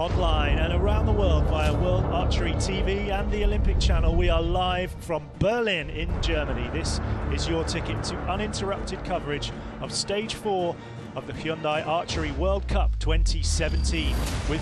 Online and around the world via World Archery TV and the Olympic Channel, we are live from Berlin in Germany. This is your ticket to uninterrupted coverage of Stage 4 of the Hyundai Archery World Cup 2017, with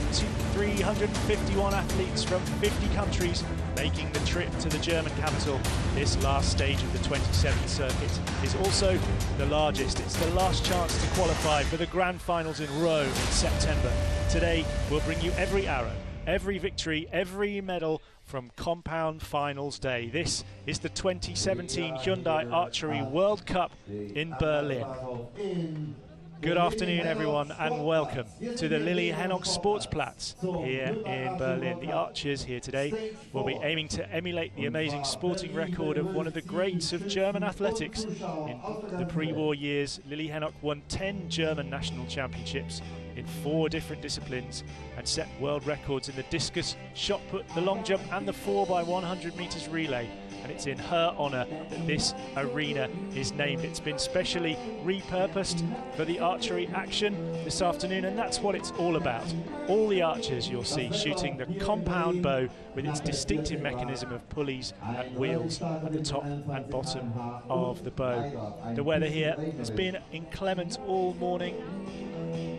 351 athletes from 50 countries making the trip to the German capital. This last stage of the 27th circuit is also the largest. It's the last chance to qualify for the grand finals in Rome in September. Today we'll bring you every arrow, every victory, every medal from Compound Finals Day. This is the 2017 Hyundai Archery World Cup in Berlin. Good afternoon, everyone, and welcome to the Lilly Hennog Sportsplatz here in Berlin. The archers here today will be aiming to emulate the amazing sporting record of one of the greats of German athletics. In the pre-war years, Lilly Hennog won 10 German national championships in 4 different disciplines and set world records in the discus, shot put, the long jump and the 4x100 meters relay. And it's in her honour that this arena is named. It's been specially repurposed for the archery action this afternoon, and that's what it's all about. All the archers you'll see shooting the compound bow with its distinctive mechanism of pulleys and wheels at the top and bottom of the bow. The weather here has been inclement all morning.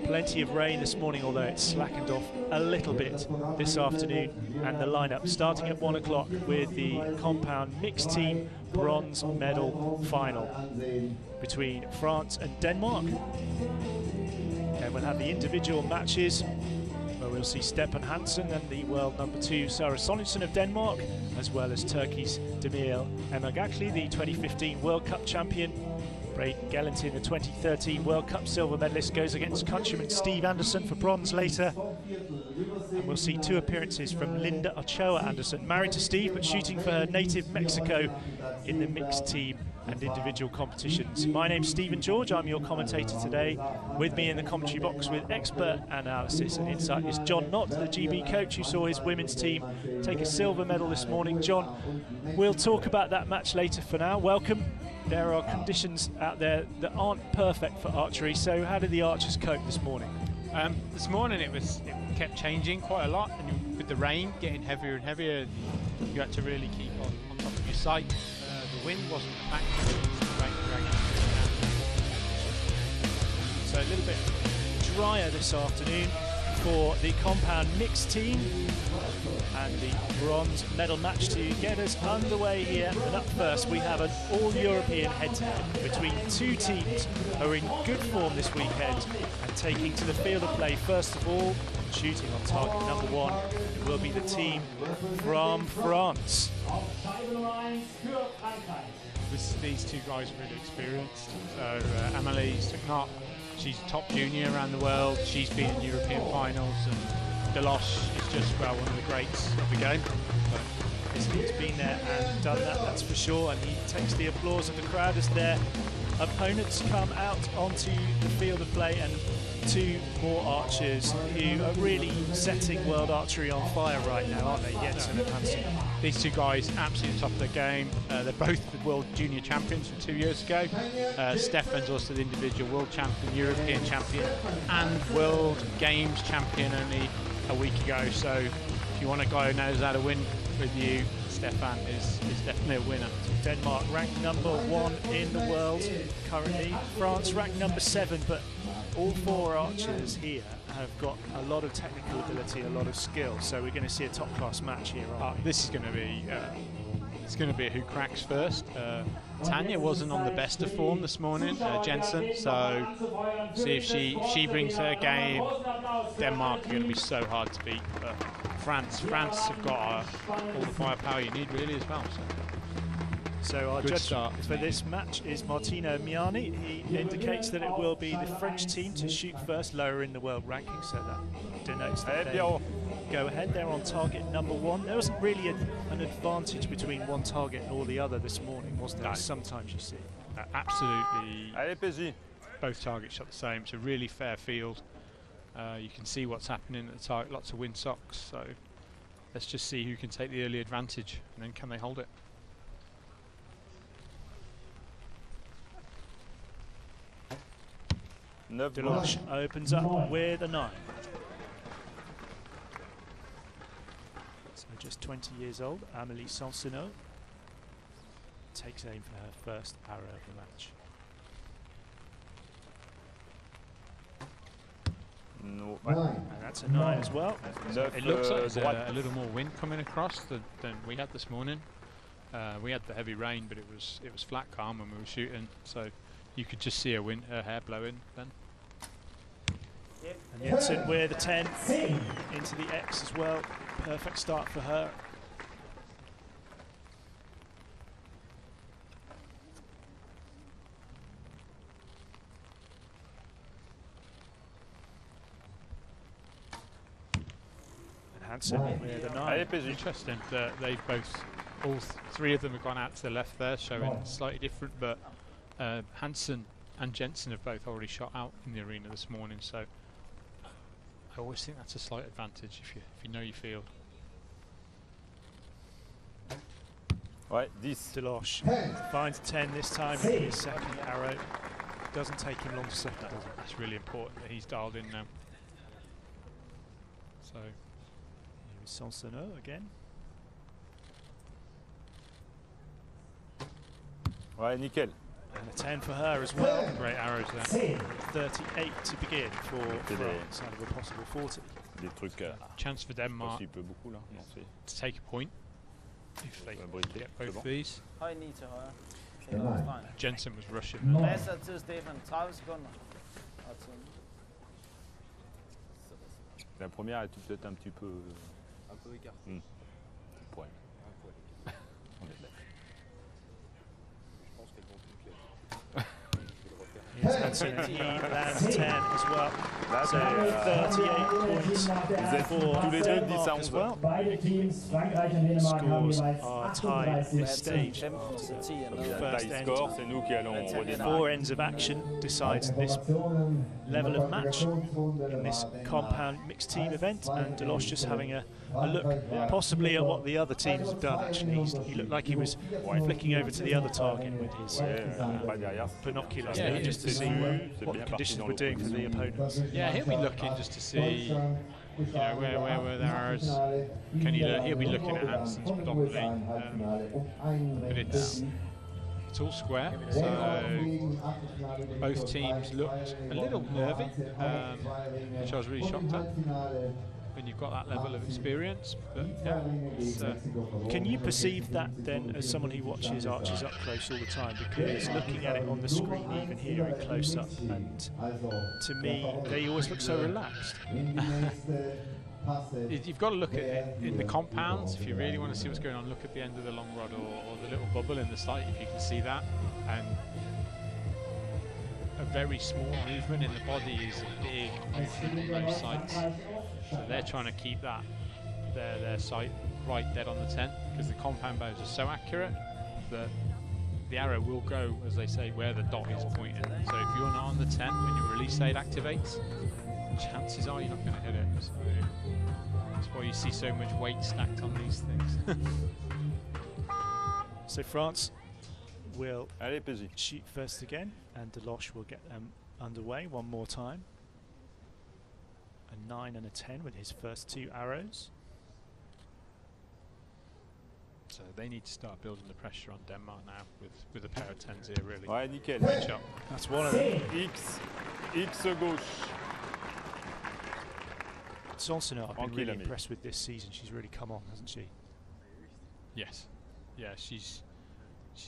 Plenty of rain this morning, although it's slackened off a little bit this afternoon. And the lineup starting at 1 o'clock with the compound mixed team bronze medal final between France and Denmark. And we'll have the individual matches where we'll see Stephan Hansen and the world number 2 Sarah Sorensen of Denmark, as well as Turkey's Demir Emagakli, the 2015 World Cup champion. Braden Gellentin, the 2013 World Cup silver medalist, goes against countryman Steve Anderson for bronze later. And we'll see 2 appearances from Linda Ochoa Anderson, married to Steve but shooting for her native Mexico in the mixed team and individual competitions. My name's Stephen George, I'm your commentator today. With me in the commentary box with expert analysis and insight is John Knott, the GB coach who saw his women's team take a silver medal this morning. John, we'll talk about that match later. For now, welcome. There are conditions out there that aren't perfect for archery, so how did the archers cope this morning? This morning it kept changing quite a lot, and with the rain getting heavier and heavier, you had to really keep on top of your sight. The wind wasn't a factor, it was the rain dragging through. So a little bit drier this afternoon for the compound mixed team, and the bronze medal match to get us underway here. And up first we have an all-European head-to-head between 2 teams who are in good form this weekend and taking to the field of play. First of all, shooting on target number 1, it will be the team from France. These 2 guys are really experienced. So Amelie's not, she's top junior around the world. She's been in European finals, and Deloche is just, well, one of the greats of the game. He's been there and done that, that's for sure, and he takes the applause of the crowd as their opponents come out onto the field of play. And 2 more archers who are really setting world archery on fire right now, aren't they, Jetson and Hanson? These 2 guys, absolutely top of their game. They're both the world junior champions from 2 years ago. Stephan's also the individual world champion, European champion, and world games champion only a week ago. So if you want a guy who knows how to win with you, Stephan is definitely a winner. Denmark ranked number 1 in the world currently. France ranked number 7, but all 4 archers here have got a lot of technical ability, a lot of skill. So we're going to see a top-class match here. This is going to be it's going to be who cracks first. Tonya wasn't on the best of form this morning, Jetson. So see if she brings her game. Denmark are going to be so hard to beat. But France have got all the firepower you need really as well. So our judge for this match is Martino Miani. He indicates that it will be the French team to shoot first, lower in the world ranking, so that denotes that they go ahead. They're on target number 1. There wasn't really an advantage between one target or the other this morning, was there? No. Sometimes you see. Absolutely. Both targets shot the same. It's a really fair field. You can see what's happening at the target, lots of windsocks. So let's just see who can take the early advantage, and then can they hold it? Deloche opens up with a 9. just 20 years old, Amélie Sansenot, takes aim for her first arrow of the match. No. And that's a 9 as well. It looks like there's a little more wind coming across than we had this morning. We had the heavy rain, but it was flat calm when we were shooting, so you could just see her hair blowing then. And Jetson with a 10 into the X as well. Perfect start for her. Hansen with a 9. Interesting that they've all three of them have gone out to the left there, showing slightly different, but Hanson and Jetson have both already shot out in the arena this morning, so I always think that's a slight advantage if you know your field. Ouais, 10. Deloche finds 10 this time with his second arrow. Doesn't take him long to set that. That's really important that he's dialed in now. So Sansenot again. Ouais, nickel. And a 10 for her as well. Great arrows there. 38 to begin for France out of a possible 40. Des trucs. Chance for Denmark Beaucoup, là. Non, to take a point if they get both of these. Høj 9 til højre. Jetson was rushing. Masser af tid, Stephan. 30 sekunder. Og tiden. La première est peut-être un petit peu... Un peu écartée. Ouais. On est d'accord. Je pense qu'elles vont toutes les... Here's Hansen, he lands 10 as well. So 38 points for Denmark as well. Scores are tied at this stage. First end. Four ends of action decides this level of match in this compound mixed team event, and Deloche just having a look possibly at what the other teams have done. Actually, he looked like he was flicking over to the other target with his binoculars just to see what conditions were doing for the opponents. Yeah, he'll be looking just to see where there are. He'll be looking at Hanson's predominantly, but it's all square, so both teams looked a little nervy, which I was really shocked at when you've got that level of experience. But yeah, can you perceive that then as someone who watches archers up close all the time? Because looking at it on the screen, even here in close up, and to me, they always look so relaxed. You've got to look at it in the compounds. If you really want to see what's going on, look at the end of the long rod or the little bubble in the sight, if you can see that. And a very small movement in the body is a big movement on those sights. So they're trying to keep that their sight right dead on the 10, because the compound bows are so accurate that the arrow will go, as they say, where the dot is pointing. So if you're not on the 10 when your release aid activates, chances are you're not going to hit it. So that's why you see so much weight stacked on these things. So France will shoot first again, and Deloche will get them underway one more time. A 9 and a 10 with his first two arrows. So they need to start building the pressure on Denmark now with a pair of 10s here, really. Ouais, nickel. Great shot. That's one of them. X gauche. Sansenot, I've been really impressed with this season. She's really come on, hasn't she? Yes. Yeah, she's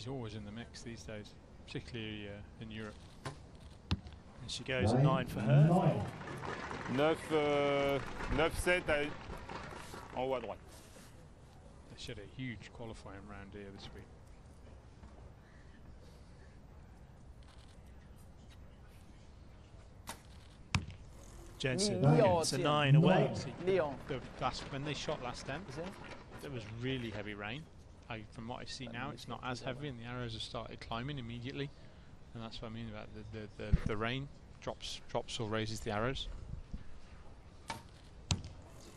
always in the mix these days, particularly in Europe. And she goes a 9 for her. 9-7 en haut à droite. They should have a huge qualifying round here this week. Jensen gets a 9 away. When they shot last time, there was really heavy rain. From what I see now, it's not as heavy, and the arrows have started climbing immediately, and that's what I mean about the rain drops or raises the arrows.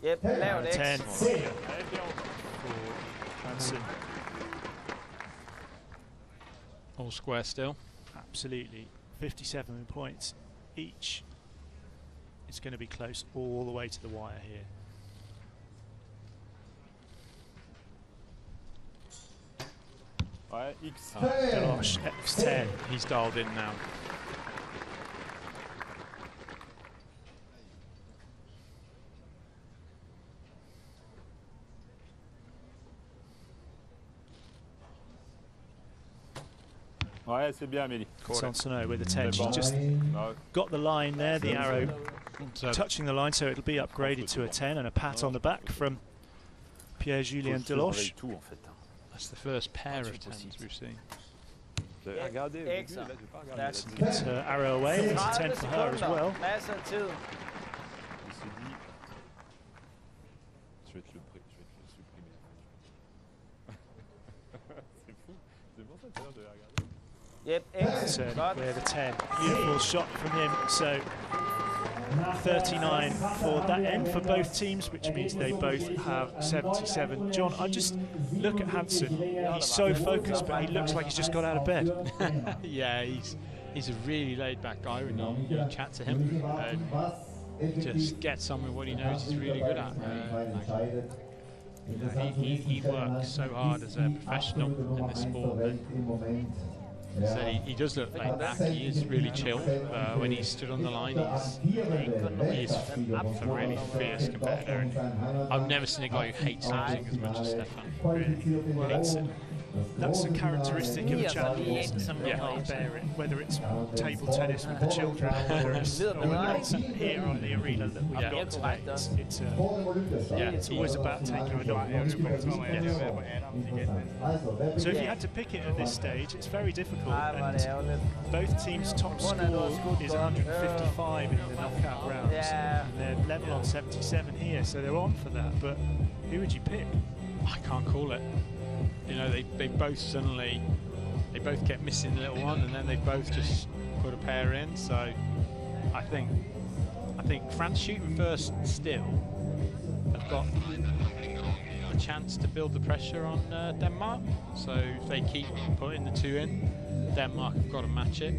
Yep, 10 for Hansen. All square still. Absolutely, 57 points each. It's going to be close all the way to the wire here. Ouais, X. Deloche, X10. He's dialed in now. Ouais, c'est bien, Amélie. Sansono with the 10. She's bon. just No. got the line there, the arrow So touching the line, so it'll be upgraded to a 10, and a pat on the back from Pierre-Julien Deloche. Tout, en fait. that's the first pair of 10s we've seen. Regardez, au début, là, j'ai pas regardé. That's Gets her arrow away. It's a 10 for her as well. Masser af tid. Il s'est dit, je vais te le supprimer. C'est fou. C'est pour ça que je vais regarder. Yep, X. Hansen Godt. with a 10. Beautiful shot from him. So 39 for that end for both teams, which means they both have 77. John, I just look at Hansen. He's so focused, but he looks like he's just got out of bed. Yeah, he's a really laid-back guy when you chat to him, and just gets on with what he knows he's really good at. He works so hard as a professional in this sport. So he does look laid back. He is really chill when he's stood on the line. He is a really fierce competitor. And I've never seen a guy who hates something as much as Stephan. Really hates it. That's a characteristic of a champion, isn't it? Yeah. Can't bear it. Whether it's table tennis with the children, whether it's here on the arena that we've got today. It's always about taking a knock. So if you had to pick it at this stage, it's very difficult. And both teams' top score is 155 in the knockout rounds. Yeah. And they're level on 77 here, so they're on for that. But who would you pick? I can't call it. You know, they both suddenly, they both kept missing the little one, and then they both just put a pair in. So I think France shooting first still have got a chance to build the pressure on Denmark. So if they keep putting the 2 in, Denmark have got to match it.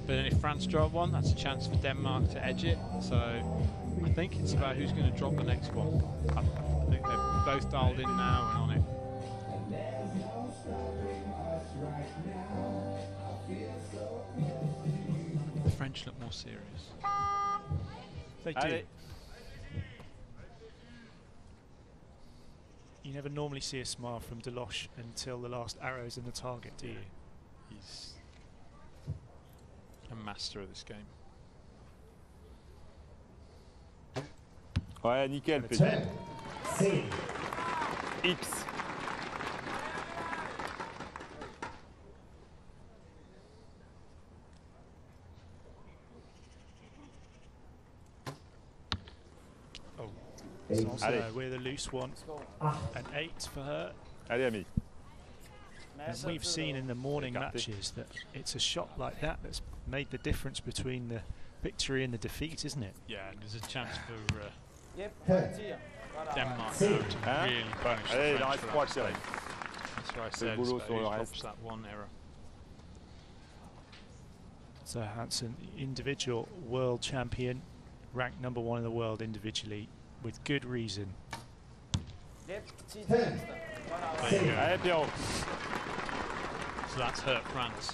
But then if France drop one, that's a chance for Denmark to edge it. So I think it's about who's going to drop the next one. I think they're both dialed in now and on it. The French look more serious. They do. Allez. You never normally see a smile from Deloche until the last arrow's in the target, do you? He's a master of this game. Ouais, nickel, And a Petit. 10. X. Sansono with a loose one. An 8 for her. Allez, Amélie. And we've seen in the morning matches that it's a shot like that that's made the difference between the victory and the defeat, isn't it? Yeah, there's a chance for Yep, 10. Denmark now to really punish the Allez, il en French reste for 3, that Cyril. mistake. That's why I C'est said le boulot it's sur le about who reste. stops that one error. So Hansen, individual world champion, ranked number 1 in the world individually, with good reason. Yep, 10. There you go. Allez, Pierrot. So that's hurt France.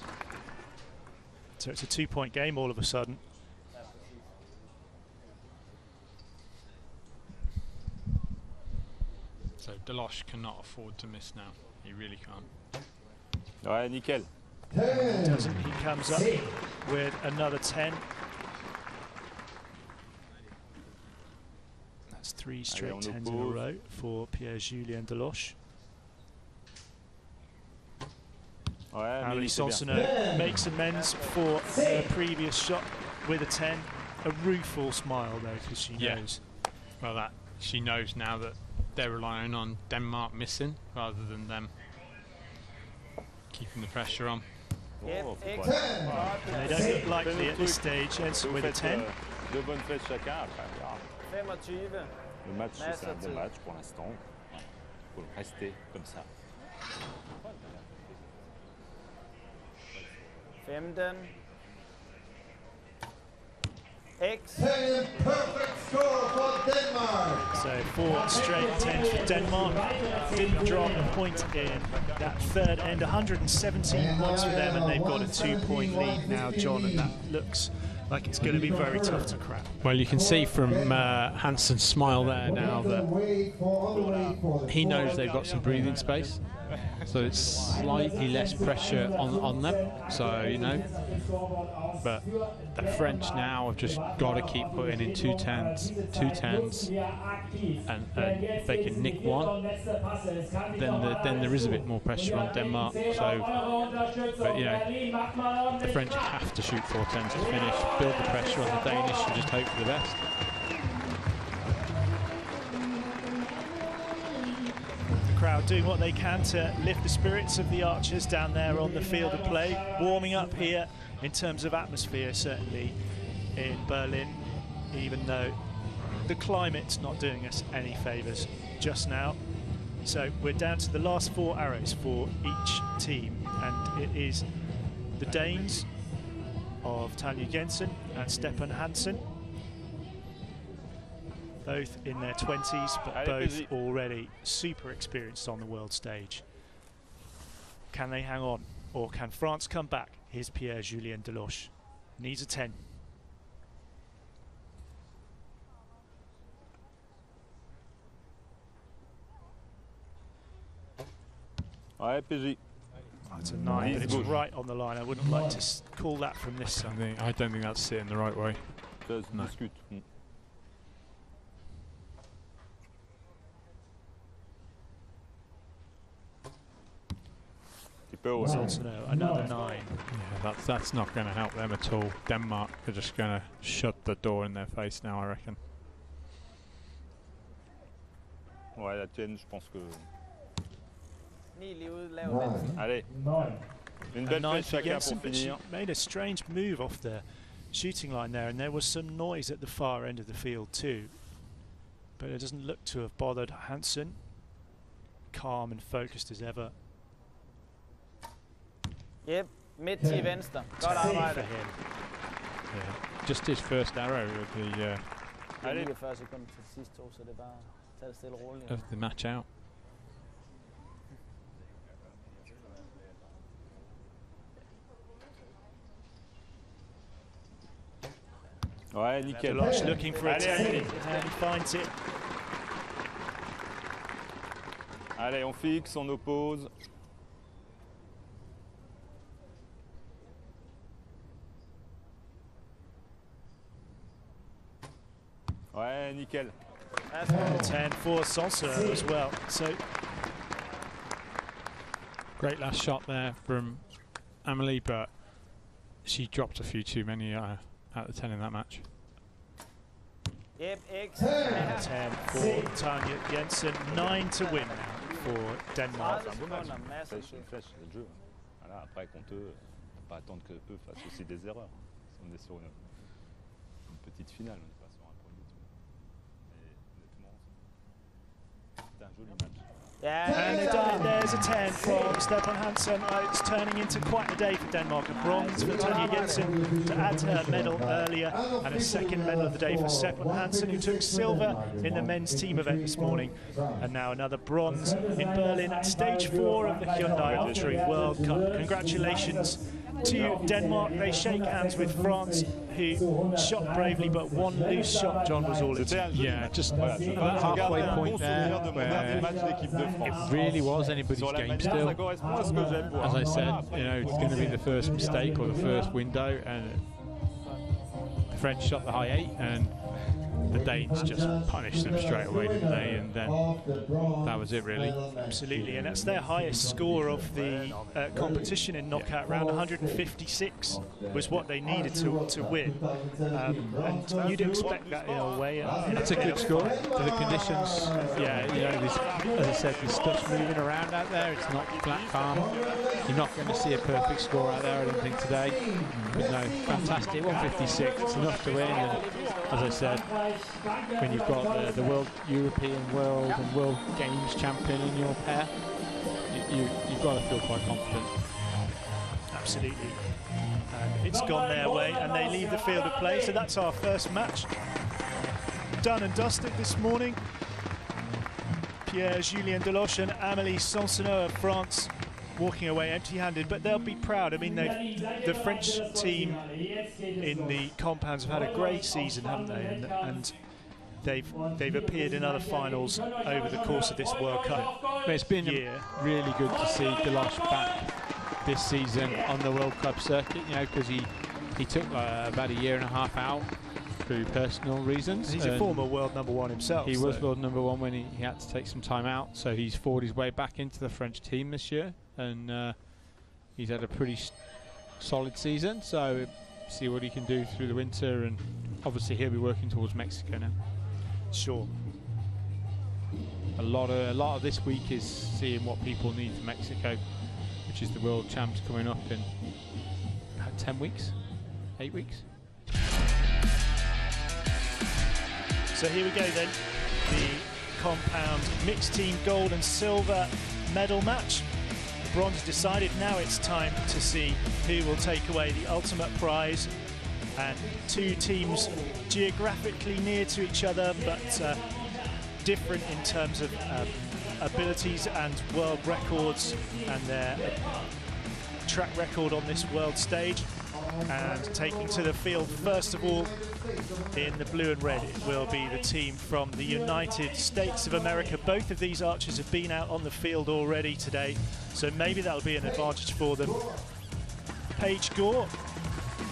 So it's a 2-point game all of a sudden. So Deloche cannot afford to miss now. He really can't. Ouais, nickel. Doesn't he? Comes up with another 10. That's 3 straight on 10s in a oppose. row for Pierre-Julien Deloche. Ouais, Amélie Amélie, c'est bien. Sansono makes amends for her previous shot with a 10. A rueful smile though, because she Yeah. knows. Well, that she knows now that they're relying on Denmark missing rather than them keeping the pressure on. Yep, Oh, faut X. pas- And they don't look likely at this stage. Hansen Vous with a faites 10. 2 bonnes fêtes chacun. Après, on verra. 25. Le match, c'est un Masser bon match pour l'instant. Il faut rester comme ça. 15. X. 10 perfect score for Denmark. So 4 straight 10s for Denmark. Didn't drop a point in that third end. 117 points for them, and they've got a 2-point lead now, John, and that looks like it's going to be very tough to crack. Well, you can see from Hansen's smile there now that he knows they've got some breathing space. So it's slightly less pressure on them. So, you know, but the French now have just got to keep putting in two tens, and if they can nick one, then there is a bit more pressure on Denmark. So, but you know, the French have to shoot 4 tens to finish, build the pressure on the Danish, and just hope for the best. Crowd doing what they can to lift the spirits of the archers down there on the field of play, warming up here in terms of atmosphere, certainly in Berlin, even though the climate's not doing us any favours just now. So we're down to the last 4 arrows for each team, and it is the Danes of Tonya Jetson and Stephan Hansen, both in their 20s, but both already super experienced on the world stage. Can they hang on, or can France come back? Here's Pierre-Julien Deloche. Needs a 10. Ouais, PJ. Oh, it's a 9, but it's right on the line. I wouldn't like to call that from this side. I don't think that's sitting the right way. No. Also, no, another 9. Yeah, that's not going to help them at all. Denmark are just going to shut the door in their face now, I reckon. Ouais, la tienne, je pense que. 9 lige ude, lav venstre. Allez. Une belle flèche chacun pour finir. Made a strange move off the shooting line there, and there was some noise at the far end of the field too. But it doesn't look to have bothered Hansen. Calm and focused as ever. Yep, midt til venstre. Godt arbejde. Yeah. Just his first arrow of the 49 sekunder til sidst 2, så det er bare tage det stille og roligt. of the match out. Ouais, nickel. Deloche looking for a 10, and he finds it. Allez, on fixe, on oppose. Ouais, nickel. A 10 for Sanson as well. So Great last shot there from Amelie, but she dropped a few too many out of 10 in that match. Yep, X. 10 for Tonya Jensen. 9 to win now for Denmark. C'est un beau match. Une flèche, c'est le jeu. Voilà, après, contre eux, on va pas attendre qu'eux fassent aussi des erreurs. On est sur une petite finale, on n'est pas sur un premier tour. Mais honnêtement, c'est un joli match. And there's a 10 from Stephan Hansen. It's turning into quite a day for Denmark. A bronze for Tonya Jetson to add to her medal earlier, and a second medal of the day for Stephan Hansen, who took silver in the men's team event this morning. And now another bronze in Berlin at stage 4 of the Hyundai Archery World Cup. Congratulations to Denmark. They shake hands with France, who shot bravely, but one loose shot, John, was all it took. Yeah, just that halfway point there where it really was anybody's game still. As I said, you know, it's going to be the first mistake or the first window, and the French shot the high 8, and the Danes just punished them straight away, didn't they? And then that was it, really. Absolutely, and that's their highest score of the competition in knockout round. 156 was what they needed to win, and you'd expect that in a way. It's a good score for the conditions. Yeah, you know, as I said, the stuff's moving around out there. It's not flat calm. You're not going to see a perfect score out there, I don't think, today. But no, fantastic. 156, it's enough to win. And as I said, when you've got the world, European, world and world games champion in your pair, you've got to feel quite confident. absolutely. And it's gone their way, and they leave the field of play. So that's our first match done and dusted this morning. Pierre-Julien Deloche and Amélie Sansoneau of France walking away empty-handed, but they'll be proud. I mean, the French team in the compounds have had a great season, haven't they? And they've appeared in other finals over the course of this World Cup. But it's been really good to see Deloche back this season on the World Cup circuit, you know, because he took about a year and a half out through personal reasons. He's a former world #1 himself. He was world #1 when he had to take some time out, so he's fought his way back into the French team this year, and he's had a pretty solid season, so see what he can do through the winter, and obviously he'll be working towards Mexico now. Sure. A lot of this week is seeing what people need for Mexico, which is the World Champs coming up in about 10 weeks, 8 weeks. So here we go then, the compound mixed team gold and silver medal match. The bronze is decided. Now it's time to see who will take away the ultimate prize. And two teams geographically near to each other, but different in terms of abilities and world records and their track record on this world stage. And taking to the field first of all in the blue and red, it will be the team from the United States of America. Both of these archers have been out on the field already today, so maybe that'll be an advantage for them. Paige Gore,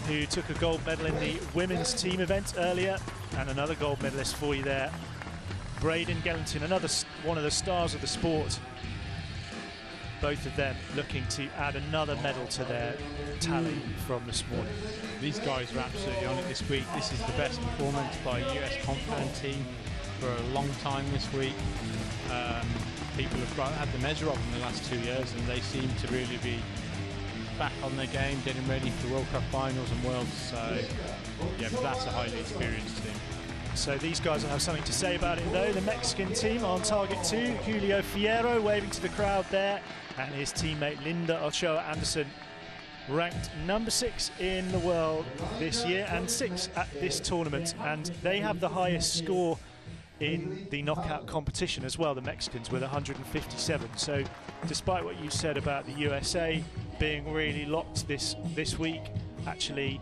who took a gold medal in the women's team event earlier, and another gold medalist for you there. Braden Gellington, another one of the stars of the sport. Both of them looking to add another medal to their tally from this morning. These guys are absolutely on it this week. This is the best performance by a US compound team for a long time this week. People have had the measure of them the last 2 years, and they seem to really be back on their game, getting ready for World Cup finals and Worlds. So, yeah, that's a highly experienced team. So these guys will have something to say about it, though. The Mexican team on target 2, Julio Fierro waving to the crowd there, and his teammate Linda Ochoa Anderson, ranked #6 in the world this year and 6 at this tournament, and they have the highest score in the knockout competition as well, the Mexicans, with 157. So despite what you said about the USA being really locked this week, actually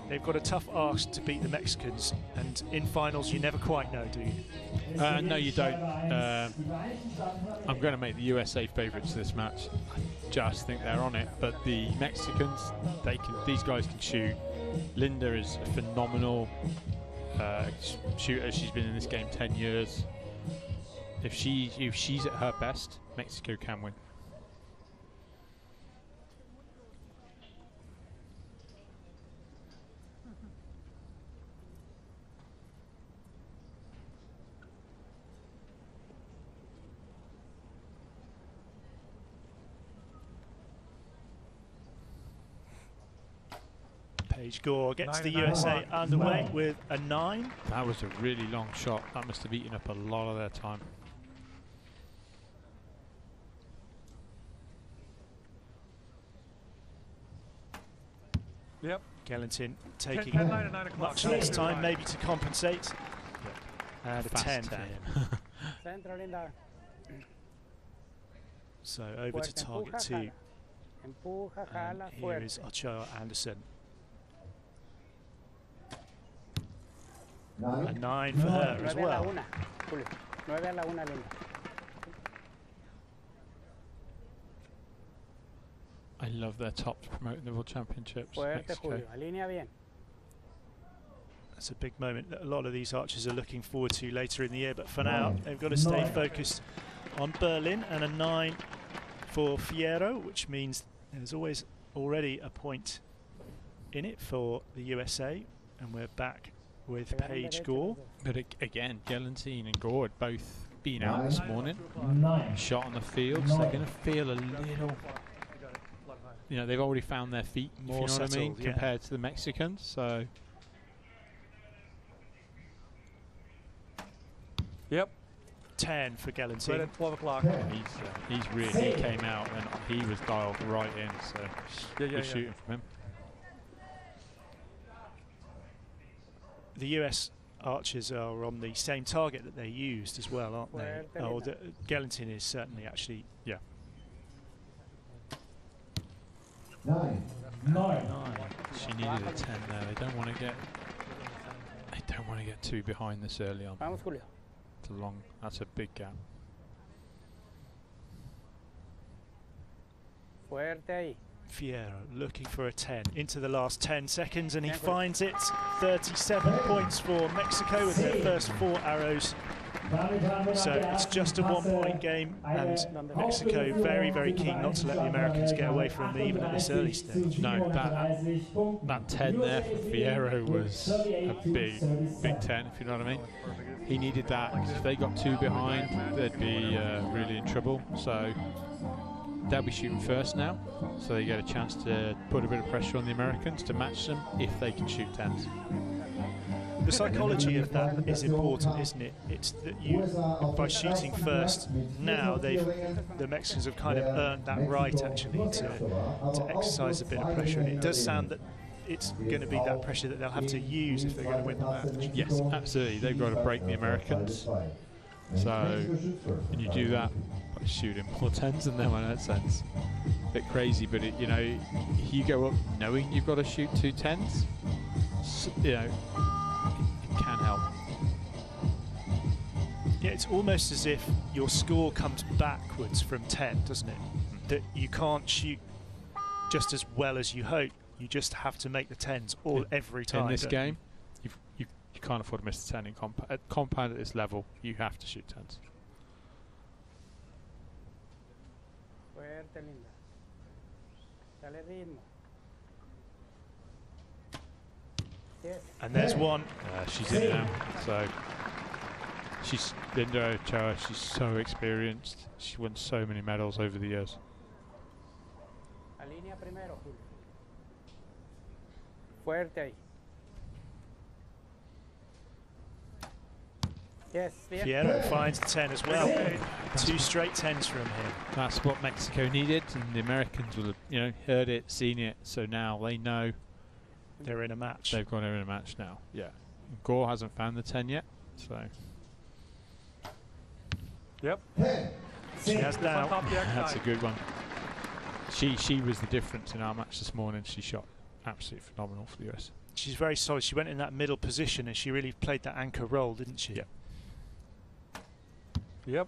they've got a tough ask to beat the Mexicans, and in finals you never quite know, do you? No, you don't. I'm going to make the USA favourites this match. I just think they're on it, but the Mexicans, these guys can shoot. Linda is a phenomenal shooter. She's been in this game 10 years. If she's at her best, Mexico can win. Paige Gore gets the USA underway with a 9. That was a really long shot. That must have eaten up a lot of their time. Yep. Gellington taking much less time, maybe to compensate. And a 10 for him. So over to target 2. And here is Ochoa Anderson. A 9 for her as well. I love their tops promoting the World Championships. Mexico. That's a big moment that a lot of these archers are looking forward to later in the year, but for now they've got to stay focused on Berlin, and a 9 for Fierro, which means there's already a point in it for the USA, and we're back with Paige Gore. But again, Gellington and Gore had both been out this morning, shot on the field, so they're going to feel a little, you know, they've already found their feet, more settled, what I mean, compared to the Mexicans. So, yep. 10 for Right Galantin. at 12 o'clock. He's really, he came out and he was dialed right in, so good shooting from him. The US archers are on the same target that they used as well, aren't they? Oh, Galantin is certainly actually, yeah. 9. She needed a 10 there. They don't want to get too behind this early on. It's a long, that's a big gap. Fierro looking for a 10 into the last 10 seconds, and he finds it. 37 points for Mexico with their first 4 arrows. So it's just a 1-point game, and Mexico very, very keen not to let the Americans get away from them even at this early stage. No, that 10 there for Fierro was a big 10, if you know what I mean. He needed that, because if they got 2 behind, they'd be really in trouble. So they'll be shooting first now, so they get a chance to put a bit of pressure on the Americans to match them if they can shoot 10s. The psychology of that is important, isn't it? It's that you, by shooting first, now the Mexicans have kind of earned that right actually to exercise a bit of pressure, and it does sound that it's going to be that pressure that they'll have to use if they're going to win the match. Yes, absolutely. They've got to break the Americans. So, and you do that by shooting more 10s than them in that sense. A bit crazy, but you know, you go up knowing you've got to shoot 2 10s, you know, it can help. Yeah, it's almost as if your score comes backwards from 10, doesn't it? That you can't shoot just as well as you hope. You just have to make the 10s every time. In this game, you can't afford to miss the 10 in compound at this level. You have to shoot 10s. And there's one. She's in now. So she's Linda Ochoa. She's so experienced. She won so many medals over the years. Fierro finds the 10 as well. 2 straight 10s from him. That's what Mexico needed, and the Americans will have, you know, heard it, seen it, so now they know they're in a match. They've gone in a match now. Yeah. Gore hasn't found the 10 yet, so. Yep. She has now. That's a good one. She was the difference in our match this morning. She shot absolutely phenomenal for the US. She's very solid. She went in that middle position and she really played that anchor role, didn't she? Yep. Yep.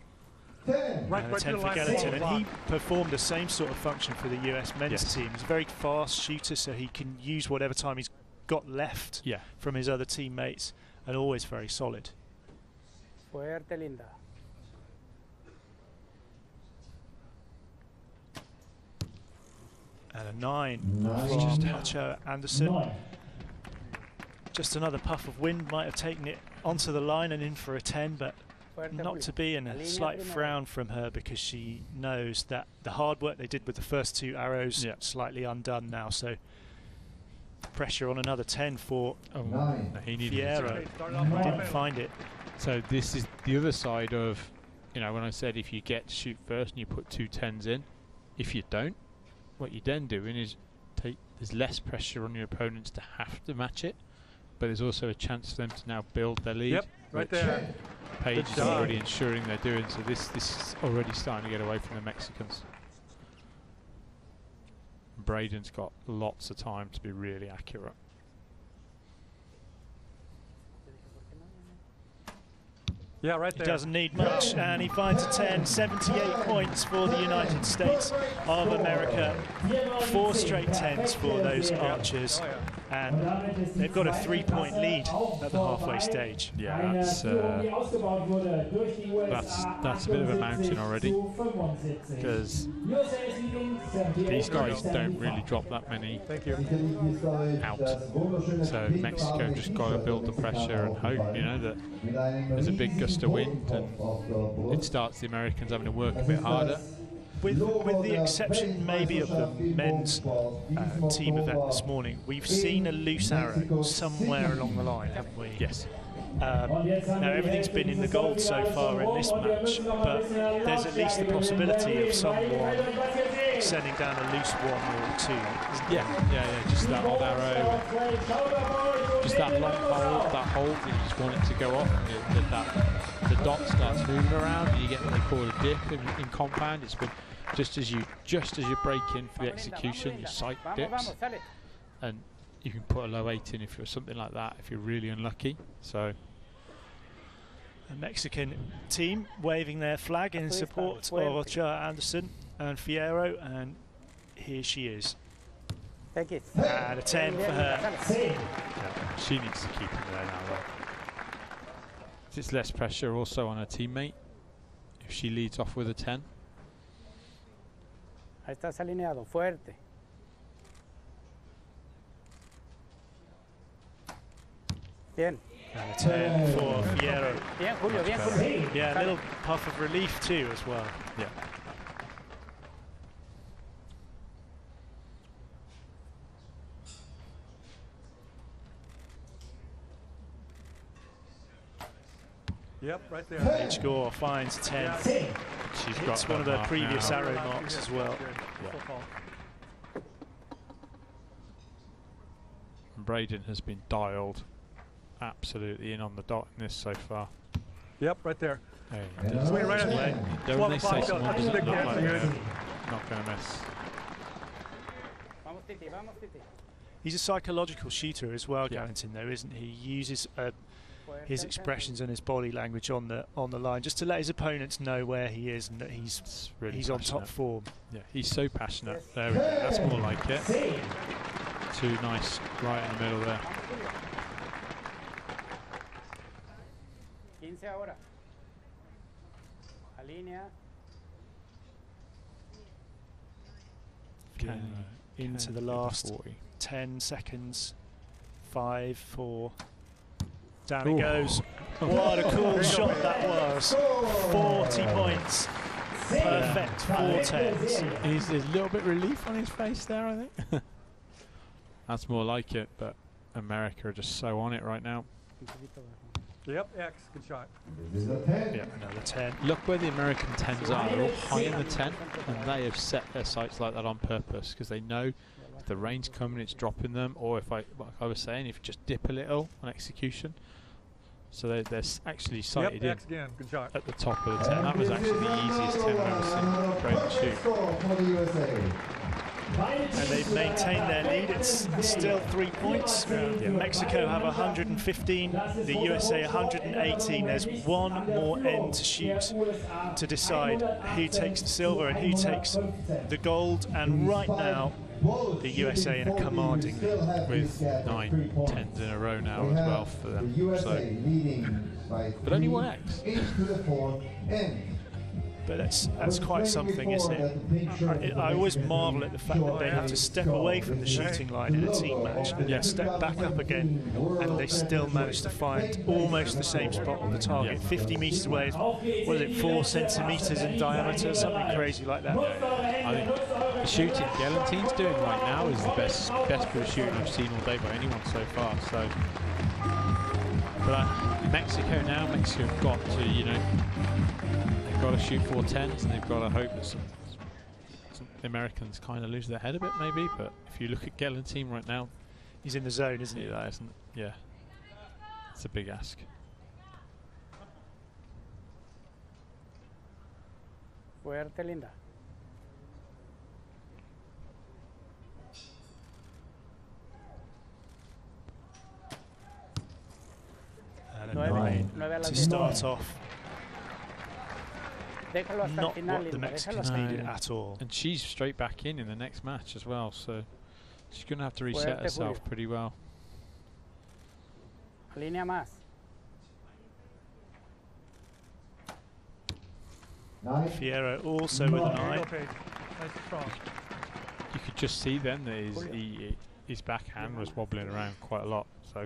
Right, 10 for Galantin, and he performed the same sort of function for the US men's team. He's a very fast shooter, so he can use whatever time he's got left from his other teammates, and always very solid. And a 9 from Ochoa Anderson. Just another puff of wind might have taken it onto the line and in for a 10, but not to be, and a slight frown from her because she knows that the hard work they did with the first 2 arrows slightly undone now. So pressure on another 10 for Fierro. He didn't find it. So this is the other side of, you know, when I said if you get to shoot first and you put 2 10s in, if you don't, what you're then doing is there's less pressure on your opponents to have to match it, but there's also a chance for them to now build their lead. Yep, right there. Paige is already ensuring they're doing, so this is already starting to get away from the Mexicans. Braden's got lots of time to be really accurate. Yeah, right there. He doesn't need much, and he finds a 10. 78 points for the United States of America. 4 straight 10s for those archers, and they've got a 3-point lead at the halfway stage. Yeah, that's a bit of a mountain already, because these guys don't really drop that many out. So Mexico just got to build the pressure and hope, you know, that there's a big gust of wind and it starts the Americans having to work a bit harder. With the exception maybe of the men's team event this morning, we've seen a loose arrow somewhere along the line, haven't we? Yes. Now everything's been in the gold so far in this match, but there's at least the possibility of someone sending down a loose one or two. Yeah, just that odd arrow, just that long hold, that hold, you just want it to go off, and the dot starts moving around, and you get what they call a dip in compound. It's when just as you break in for the execution, your sight dips, and you can put a low 8 in if you're something like that, if you're really unlucky. So a Mexican team waving their flag in support of Hansen and Fierro, and here she is. And a 10 for her. Yeah, she needs to keep it there now, though. It's less pressure also on her teammate if she leads off with a 10. Ahí estás alineado, fuerte. Bien. And a 10 for Fierro. Bien, Julio, bien, Julio. Yeah, a little puff of relief too as well. Yeah. Yep, right there. Each score finds 10. Yeah. She's got It's one of her mark previous now. arrow marks as well. And Braden has been dialed absolutely in on the dot in this so far. Yep, right there. Hey, Swing right away. Don't 12 they say o'clock, someone that's doesn't big look dance, like dude. they're not going to miss? Vamos, Titi, vamos, Titi. He's a psychological shooter as well, Yeah. Galantin, though, isn't he? He uses his expressions and his body language on the line just to let his opponents know where he is and that he's Really on top passionate. form. Yeah, he's so passionate. There we go. That's more like it. Too nice, right in the middle there. 15 ahora. Alinea. Okay, into the last 10 seconds. 5, 4. Down it goes. What a cool shot that was. 40 points. Perfect 4 10s. There's a little bit of relief on his face there, I think. That's more like it, but America are just so on it right now. Yep, X, good shot. Yeah, another 10. Look where the American 10s are. They're all high in the 10, and they have set their sights like that on purpose because they know if the rain's coming, it's dropping them, or if like I was saying, if you just dip a little on execution. So they're actually sighted Yep, X again, good shot. at the top of the 10. That was actually the easiest 10 I've ever seen Braden shoot. And they've maintained their lead. It's still 3 points. Mexico have 115, the USA 118. There's one more end to shoot to decide who takes the silver and who takes the gold. And right now, the USA in a commanding lead with 9 10s in a row now as well for them. So, but only one X. But that's quite something, isn't it? I always marvel at the fact that they have to step away from the shooting line in a team match and then step back up again, and they still manage to find almost the same spot on the target. 50 metres away, what is it, 4 centimetres in diameter, something crazy like that. I think the shooting Galantine's doing right now is the best bit of shooting I've seen all day by anyone so far. So, but Mexico have got to, they've got to shoot 4 10s, and they've got to hope that some the Americans kind of lose their head a bit, maybe. But if you look at Galantine right now, he's in the zone, isn't he? That isn't, yeah, it's a big ask. Fuerte, linda. And a 9 to start off. Not what the Mexicans needed at all. And she's straight back in the next match as well, so she's going to have to reset herself pretty well. Alinea más. Fierro also with a 9. You could just see then that his backhand was wobbling around quite a lot. So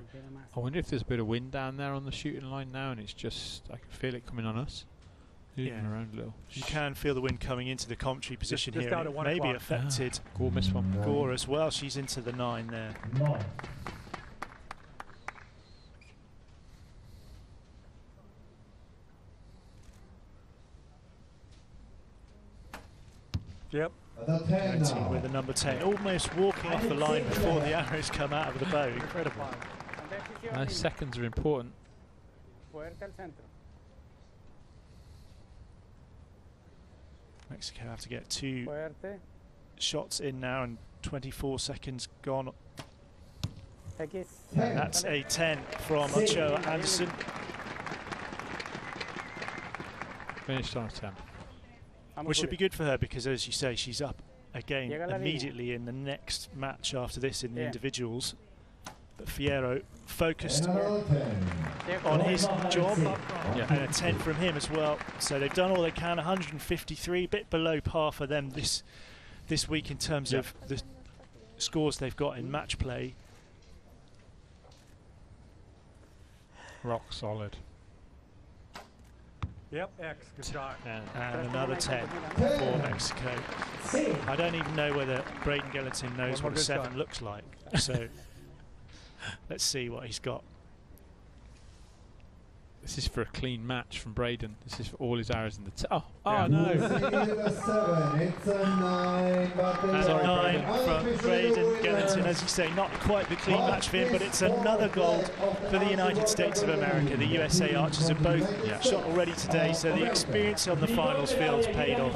I wonder if there's a bit of wind down there on the shooting line now, and it's just, I can feel it coming on us. Moving around a little. You can feel the wind coming into the commentary position just here. out And at it maybe 1 o'clock. affected Gore missed one. Gore as well. She's into the 9 there. Yep. Gallatin with the number 10, almost walking off the line before the arrows come out of the bow. Incredible. Those seconds are important. Mexico have to get 2 shots in now, and 24 seconds gone. And that's a 10 from Ochoa Anderson. Finished on a 10. Which should be good for her, because as you say, she's up again immediately in the next match after this in the individuals. But Fierro focused on his job, and a 10 from him as well. So they've done all they can. 153, a bit below par for them this week in terms of the scores they've got in match play. Rock solid. Yep, X, good shot. And another 10 for Mexico. I don't even know whether Braden Gallatin knows what a 7 looks like. So let's see what he's got. This is for a clean match from Braden. This is for all his arrows in the no! It's a 9, but and a 9 from Braden Gallatin. As you say, not quite the clean match for him, but it's another gold for the United States of America. The USA archers have both shot already today, so the experience on the finals field's paid off.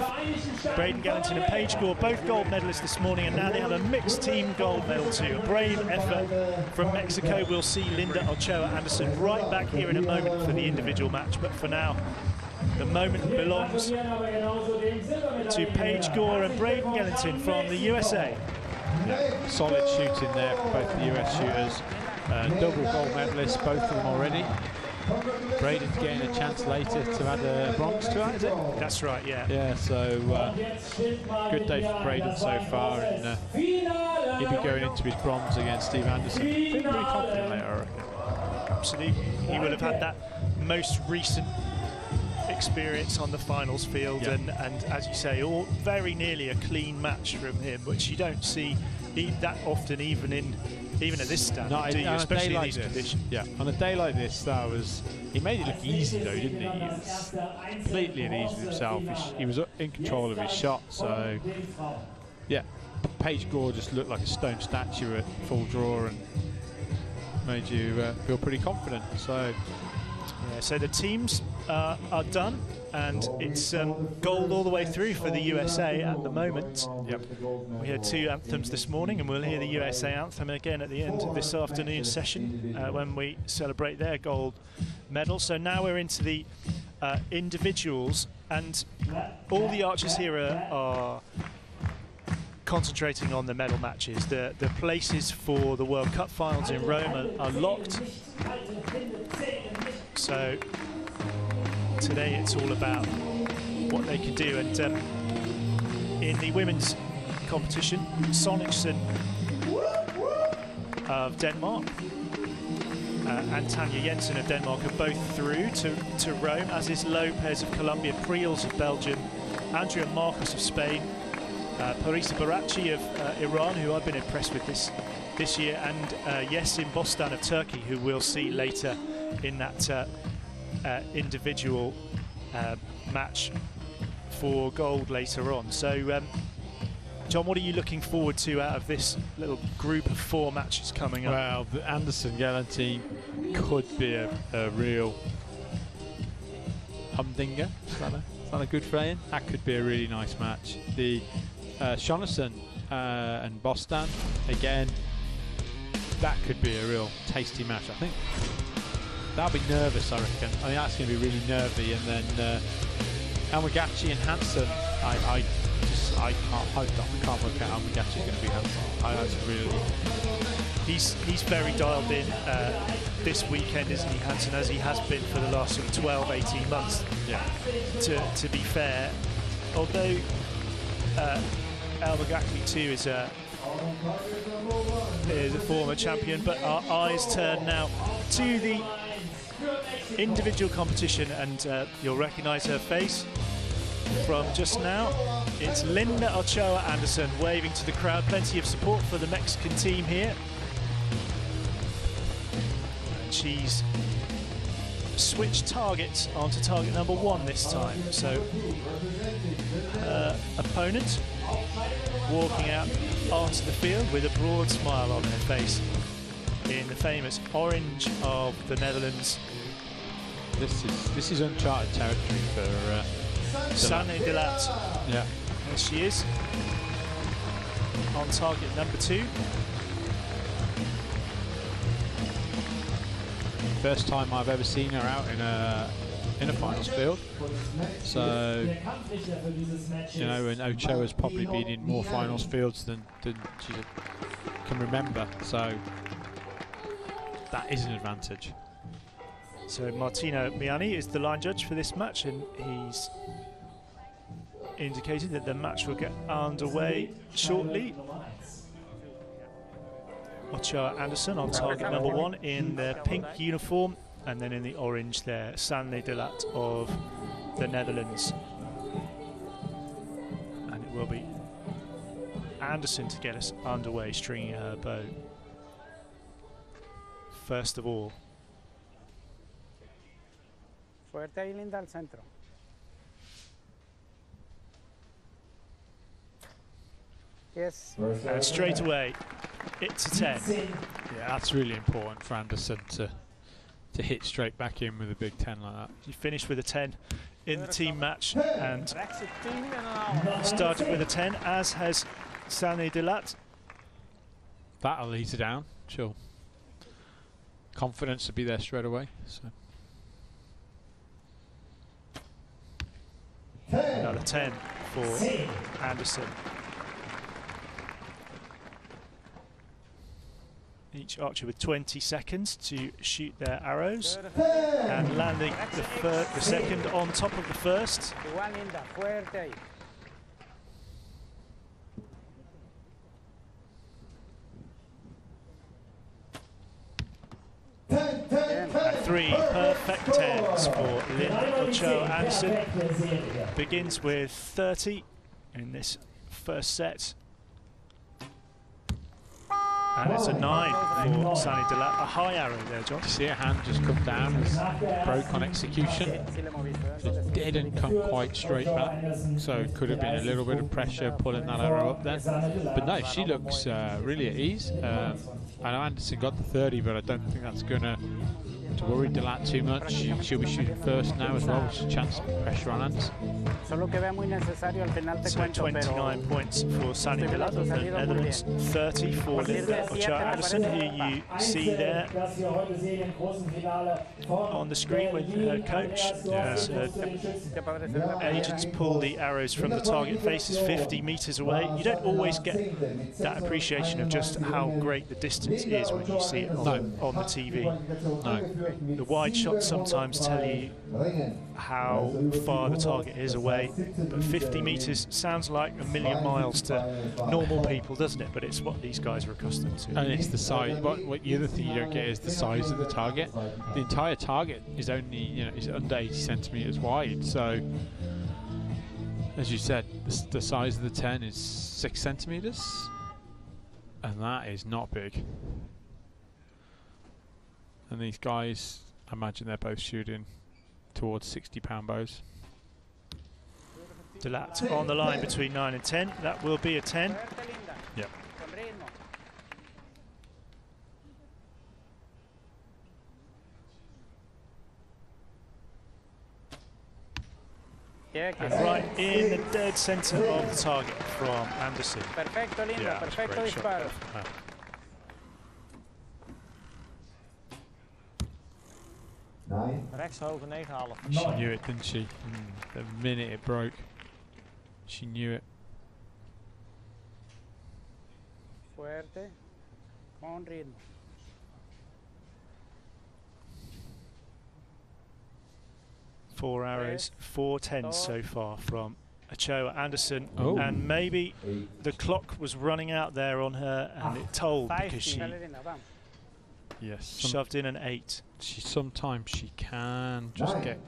Braden Gallatin and Paige Gore, both gold medalists this morning, and now they have a mixed team gold medal too. A brave effort from Mexico. We'll see Linda Ochoa Anderson right back here in a moment for the individual match, but for now the moment belongs to Paige Gore and Braden Gallatin from the USA. Solid shooting there for both the US shooters. Double gold medalists, both of them already. Braden's getting a chance later to add a bronze to that, is it? That's right, yeah. Yeah, so good day for Braden so far, and he'll be going into his bronze against Steve Anderson. Feeling pretty confident later, I reckon. Absolutely, he will have had that most recent experience on the finals field, and as you say, all very nearly a clean match from him, which you don't see that often, even at this standard, do you? Especially in these conditions. Yeah, on a day like this, he made it look easy though, didn't he? He was completely at ease with himself. He was in control of his shot, so yeah. Paige Gore just looked like a stone statue at full draw and made you feel pretty confident. So yeah, so the teams are done, and it's gold all the way through for the USA at the moment. We had 2 anthems this morning, and we'll hear the USA anthem again at the end of this afternoon session when we celebrate their gold medal. So now we're into the individuals, and all the archers here are concentrating on the medal matches. The places for the World Cup finals in Rome are locked. So today it's all about what they can do. And in the women's competition, Sonicson of Denmark and Tonya Jensen of Denmark are both through to Rome, as is Lopez of Colombia, Priels of Belgium, Andrea Marcos of Spain, Parisa Barachi of Iran, who I've been impressed with this year, and Yesin Bostan of Turkey, who we'll see later in that individual match for gold later on. So, John, what are you looking forward to out of this little group of 4 matches coming up? Well, the Anderson-Gallatin could be a real humdinger. Is that a good phrase? That could be a really nice match. The Schoenson and Bostan, again, that could be a real tasty match. I think that'll be nervous, I reckon. I think that's going to be really nervy. And then Almagachi and Hansen, I can't work out how Almagachi's going to be Hansen. He's very dialed in this weekend, isn't he, Hansen, as he has been for the last sort of 12, 18 months. Yeah. To be fair, although Almagachi too is a former champion, but our eyes turn now to the individual competition, and you'll recognise her face from just now. It's Linda Ochoa Anderson waving to the crowd. Plenty of support for the Mexican team here. And she's switched targets onto target number 1 this time. So, opponent walking out onto the field with a broad smile on their face in the famous orange of the Netherlands. This is uncharted territory for Sanne de Laat. Yeah. There she is on target number 2. First time I've ever seen her out in a finals field. So, you know, and Ocho has probably been in more finals fields than she can remember. So that is an advantage. So Martino Miani is the line judge for this match, and he's indicated that the match will get underway shortly. Ochoa Anderson on target number 1 in their pink uniform, and then in the orange there, Sanne de Laat of the Netherlands. And it will be Anderson to get us underway, stringing her bow. First of all. Fuerte y linda al centro. Yes. And straight away, it's a 10. Yeah, that's really important for Anderson to hit straight back in with a big 10 like that. She finished with a 10 in the team match and started with a 10, as has Sanne de Laat. That'll ease her down. She'll confidence to be there straight away. So. Another 10 for Anderson. Each archer with 20 seconds to shoot their arrows, and landing the second on top of the first. Igual linda, fuerte ahí. And 3 perfect 10s for Linda Ochoa Anderson. Begins with 30 in this first set. And it's a 9 for Sanne de Laat. A high arrow there, John. You see her hand just come down, broke on execution. It didn't come quite straight back, so it could have been a little bit of pressure pulling that arrow up there. But no, she looks really at ease. I know Anderson got the 30, but I don't think that's going to worry de Laat too much. She'll be shooting first now as well, which is a chance of pressure on Hansen. Solo que vea muy necesario al final te So cuento, 29 points for Sanne de Laat of the Netherlands, 30 for Linda Ochoa Anderson, who you see there on the screen with her coach. As her agents pull the arrows from the target faces 50 metres away. You don't always get that appreciation of just how great the distance is when you see it on the TV. No. The wide shots sometimes tell you how far the target is away, but 50 metres sounds like a million miles to normal people, doesn't it? But it's what these guys are accustomed to. And it's the size. What the other thing you don't get is the size of the target. The entire target is only, you know, is under 80 centimetres wide. So, as you said, the size of the 10 is 6 centimetres, and that is not big. And these guys, I imagine they're both shooting towards 60-pound bows. De Laat on the line between 9 and 10. That will be a 10. Yep. And right in the dead centre of the target from Anderson. Perfecto, linda, Yeah, perfecto great shot. disparo. Rechtshoge 9,5. She knew it, didn't she? The minute it broke, she knew it. Fuerte, con ritmo. 4 arrows, 4 10s so far from Ochoa Anderson. Oh. And maybe the clock was running out there on her, and it told because she Yes. shoved in an 8. Sometimes she can just get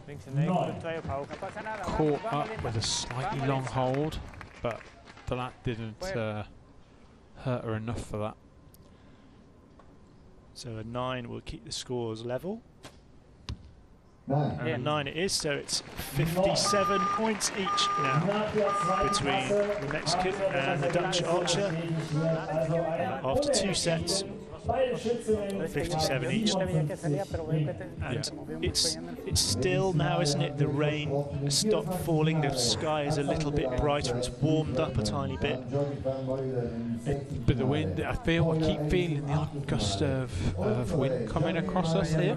caught up with a slightly long hold, but de Laat didn't hurt her enough for that. So a 9 will keep the scores level. And 9 it is, so it's 57 points each now between the Mexican and the Dutch archer. After 2 sets, 57 each. And it's still now, isn't it? The rain has stopped falling, the sky is a little bit brighter, it's warmed up a tiny bit. But the wind, I keep feeling the odd gust of wind coming across us here.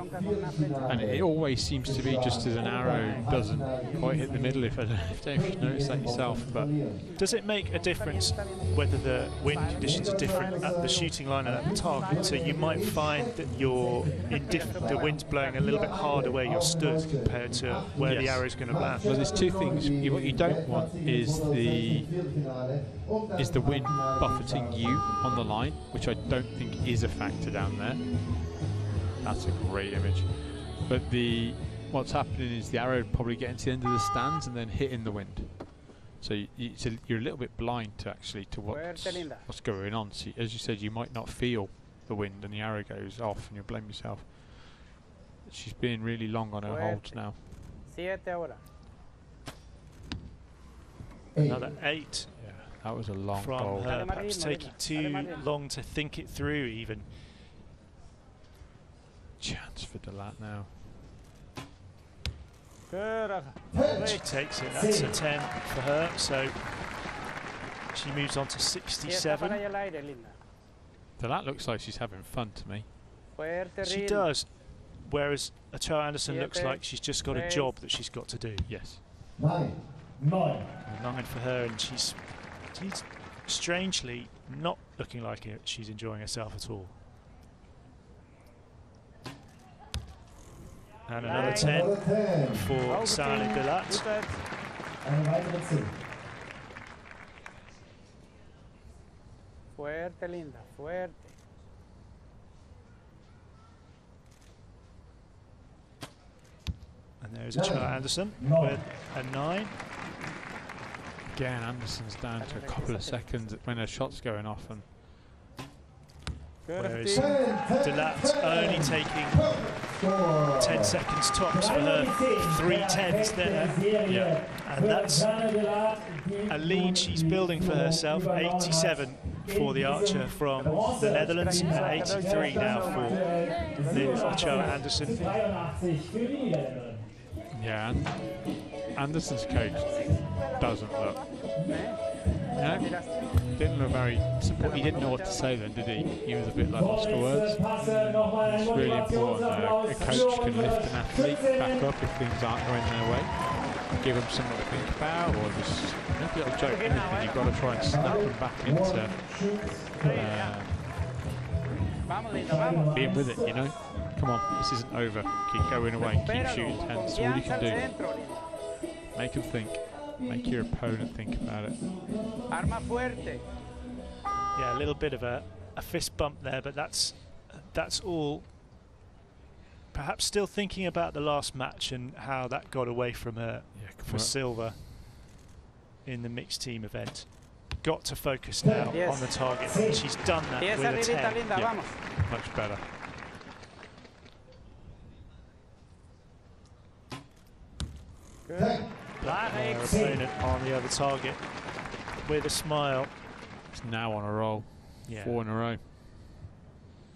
And it always seems to be just as an arrow doesn't quite hit the middle, if you notice that yourself. But does it make a difference whether the wind conditions are different at the shooting line and at the target? So you might find that the wind's blowing a little bit harder where you're stood compared to where the arrow's going to land. Well, there's 2 things. What you don't want is the wind buffeting you on the line, which I don't think is a factor down there. That's a great image. But what's happening is the arrow probably getting to the end of the stands and then hitting the wind. So you're a little bit blind to what's going on. So as you said, you might not feel the wind and the arrow goes off and you blame yourself. She's being really long on her holds now. Another 8. Yeah, that was a long from hold. her, perhaps taking too long to think it through even. Chance for Delat now. She takes it, that's a 10 for her, so she moves on to 67. Delat looks like she's having fun to me. She does, whereas Ochoa Anderson looks like she's just got a job that she's got to do. Yes. 9. 9 for her, and she's strangely not looking like she's enjoying herself at all. And another 10 for Sally Delat. Fuerte, linda, fuerte. And there's Ochoa Anderson with a 9. Again, Anderson's down to a couple of seconds when her shot's going off, and whereas Delat only taking 10 seconds tops for her 3 10s there. yeah, And that's a lead she's building for herself. 87 for the archer from the Netherlands, and 83 now for the Ochoa Anderson. yeah. And Anderson's coach doesn't look. Didn't look very. He didn't know what to say then, did he? He was a bit like lost for words. It's really important that a coach can lift an athlete back up if things aren't going their way. Give them something to think about, or just a little joke. Anything, you've got to try and snap them back into being with it, you know? Come on, this isn't over. Keep going away, keep shooting 10s. That's all you can do. Make them think. Make your opponent think about it. Yeah, a little bit of a fist bump there, but that's all. Perhaps still thinking about the last match and how that got away from her for silver in the mixed team event. Got to focus now on the target. She's done that with a 10. Yeah, much better. Her opponent on the other target with a smile. It's now on a roll. 4 in a row.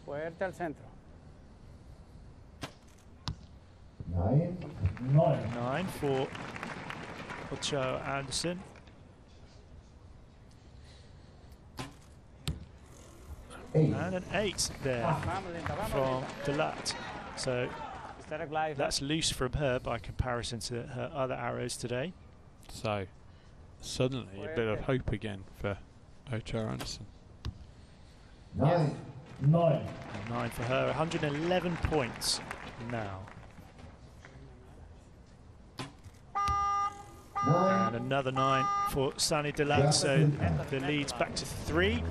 Fuerte al centro. 9 for Ochoa Anderson. And an 8 there from Delat. So that's loose from her by comparison to her other arrows today. So suddenly a bit of hope again for Ochoa Hansen. 9. 9 for her, 111 points now. And another 9 for Sani Delat, so the lead's back to 3.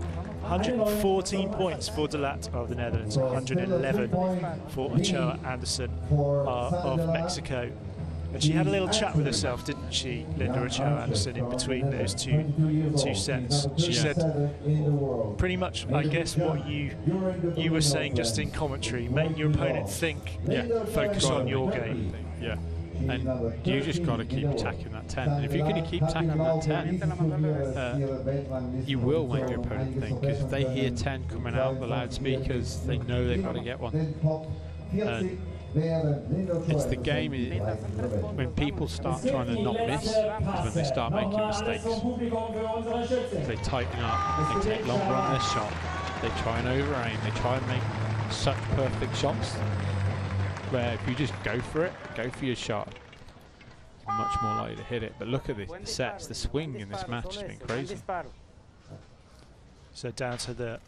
114 points for Delat of the Netherlands, 111 for Ochoa Anderson of Mexico. And she had a little chat with herself, didn't she, Linda Ochoa Anderson, in between those two sets. She said pretty much, I guess, what you were saying just in commentary. Make your opponent think, focus on your game. Yeah. And you just got to keep attacking that 10. And if you're going to keep attacking that 10, you will make your opponent think. Because if they hear 10 coming out the loudspeakers, they know they've got to get one. And it's the game, when people start trying to not miss, is when they start making mistakes. They tighten up, they take longer on their shot, they try and over-aim, they try and make such perfect shots, where if you just go for it, go for your shot, you're much more likely to hit it. But look at the sets, the swing in this match has been crazy. So down to the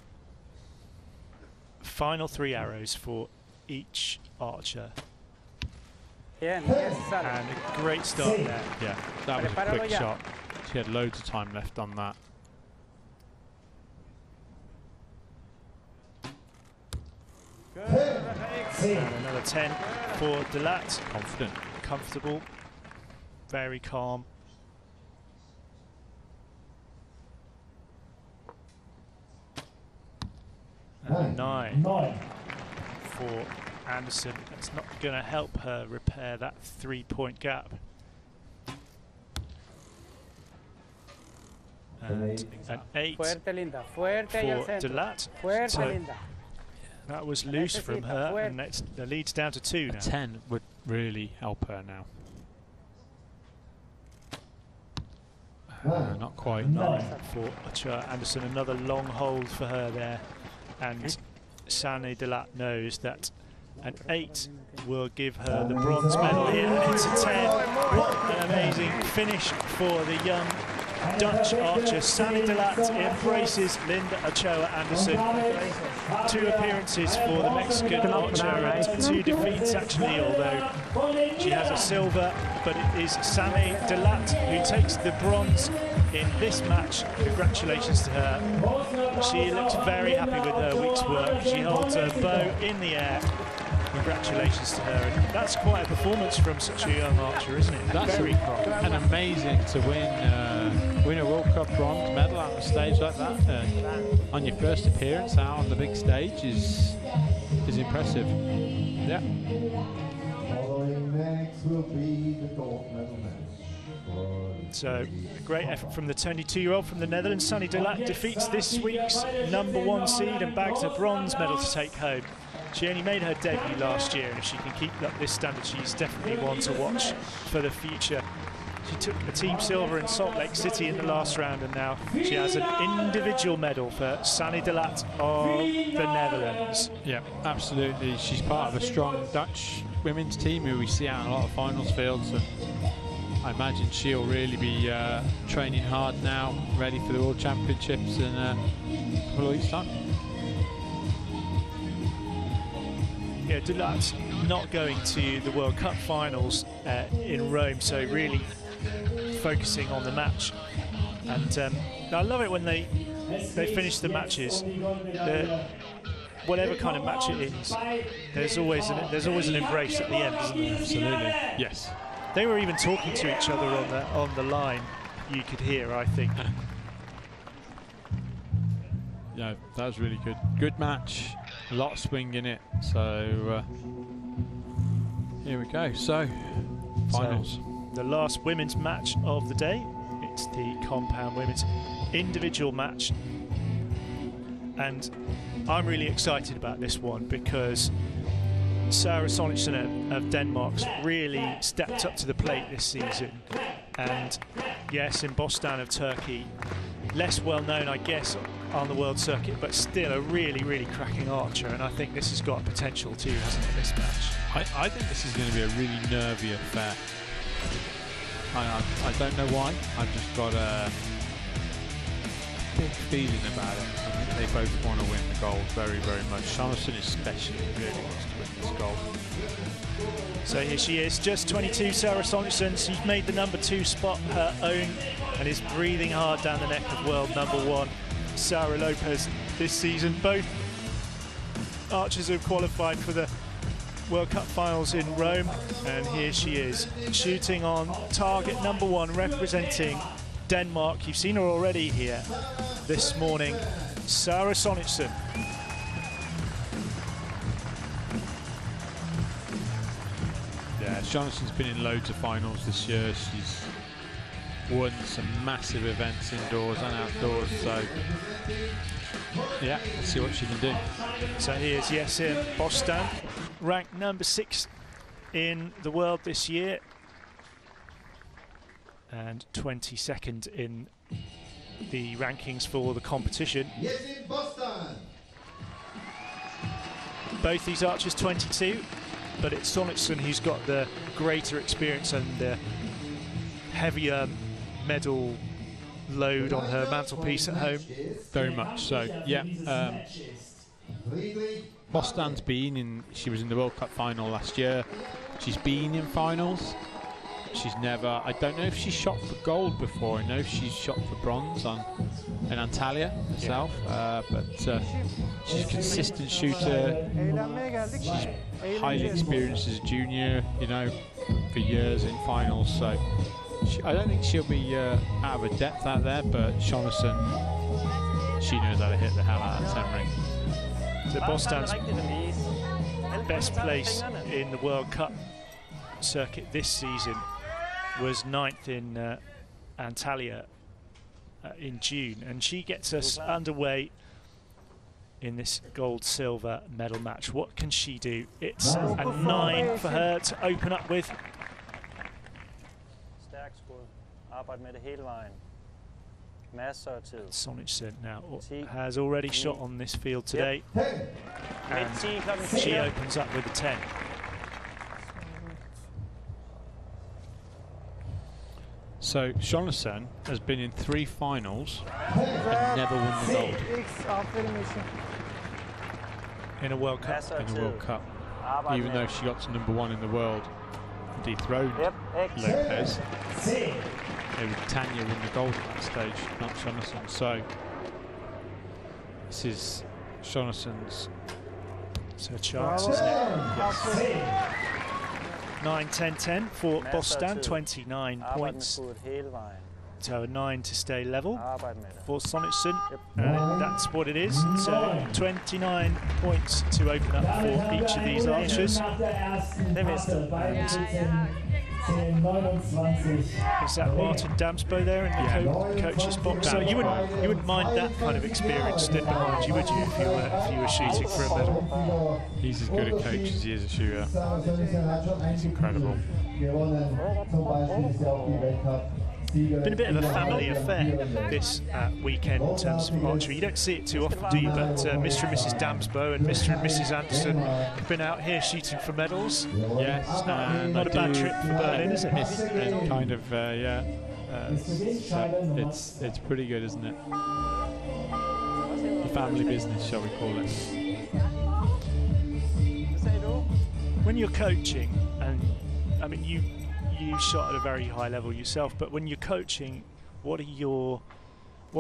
final 3 arrows for each archer. And a great start there. Yeah, that was a quick shot. She had loads of time left on that. And another 10 for Delat. Confident. Comfortable. Very calm. And 9 for Anderson. It's not going to help her repair that 3-point gap. And an 8 for Delat. So that was loose from her, and the lead's down to 2 now. A 10 would really help her now. Not quite. 9 for Ochoa Anderson. Another long hold for her there. And Sani Delat knows that an 8 will give her the bronze medal here. It's a 10. What an amazing finish for the young Dutch archer. Sani Delat embraces Linda Ochoa Anderson. 2 appearances for the Mexican archer and 2 defeats actually, although she has a silver, but it is Sani Delat who takes the bronze in this match. Congratulations to her. She looks very happy with her week's work. She holds her bow in the air. Congratulations to her. And that's quite a performance from such a young archer, isn't it? That's very and amazing to win a World Cup bronze medal on a stage like that. On your first appearance out on the big stage is impressive. Yeah. Following next will be the gold medal match. So a great effort from the 22-year-old from the Netherlands. Sani Delat defeats this week's #1 seed and bags a bronze medal to take home. She only made her debut last year, and if she can keep up this standard, she's definitely one to watch for the future. She took a team silver in Salt Lake City in the last round, and now she has an individual medal for Sani Delat of the Netherlands. Yeah, absolutely. She's part of a strong Dutch women's team who we see out in a lot of finals fields. And I imagine she'll really be training hard now, ready for the World Championships in a couple of weeks' time. Yeah, Delat's not going to the World Cup finals in Rome, so really focusing on the match. And I love it when they finish the matches. Whatever kind of match it is, there's always an embrace at the end, isn't there? Absolutely. Yes. They were even talking to each other on the line. You could hear, I think. Yeah, that was really good. Good match. A lot of swing in it. So here we go. So finals. So, the last women's match of the day. It's the compound women's individual match, and I'm really excited about this one because Sarah Sonicsen of Denmark's really stepped up to the plate this season. And yes, in Bostan of Turkey, less well known, I guess, on the world circuit, but still a really, really cracking archer. And I think this has got potential too, hasn't it, this match? I think this is going to be a really nervy affair. I don't know why. I've just got a big feeling about it. I think they both want to win the gold very, very much. Sonicsen especially really wants to win this gold. So here she is, just 22, Sarah Sonicsen. She's made the #2 spot her own and is breathing hard down the neck of world #1, Sarah Lopez, this season. Both archers have qualified for the World Cup finals in Rome, and here she is, shooting on target #1, representing Denmark. You've seen her already here this morning, Sarah Sonicsen. Jonathan's been in loads of finals this year. She's won some massive events indoors and outdoors. So yeah, let's see what she can do. So here's Jetson Bostan, ranked number 6 in the world this year and 22nd in the rankings for the competition. Jetson Bostan. Both these archers 22, but it's Sonicson who's got the greater experience and the heavier medal load on her mantelpiece at home. Very much so, yeah. Bostan's been in, she was in the World Cup final last year. She's been in finals. She's never, I don't know if she's shot for gold before. I know she's shot for bronze in Antalya herself, but she's a consistent shooter. She's highly experienced as a junior, you know, for years in finals. So I don't think she'll be out of her depth out there, but Jonathan, she knows how to hit the hell out of that 10 ring. So Bostan's best place in the World Cup circuit this season was 9th in Antalya in June, and she gets us underway in this gold-silver medal match. What can she do? It's a 9 for her to open up with. Sonicson now has already shot on this field today, and she opens up with a 10. So Jonathan has been in 3 finals and never won the gold in a World Cup. In a World Cup, even though she got to #1 in the world, dethroned Lopez. Tonya won the gold at that stage, not Jonathan. So this is Jonathan's chance, isn't it? Yes. 9, 10, 10 for Bostan, 29 points. So a 9 to stay level for Sonicson, and that's what it is. So 29 points to open up for each of these archers. Is that Martin Damsbo there in the coach's box? So you wouldn't mind that kind of experience stood behind you, would you, if you were shooting for a medal? He's as good a coach as he is a shooter. He's incredible. Been a bit of a family affair this weekend in terms of archery. You don't see it too often, do you? But Mr. and Mrs. Damsbo and Mr. and Mrs. Anderson have been out here shooting for medals. Yes, not a bad trip for Berlin, is it? It's kind of, yeah. It's pretty good, isn't it? A family business, shall we call it? When you're coaching, and I mean you shot at a very high level yourself, but when you're coaching, what are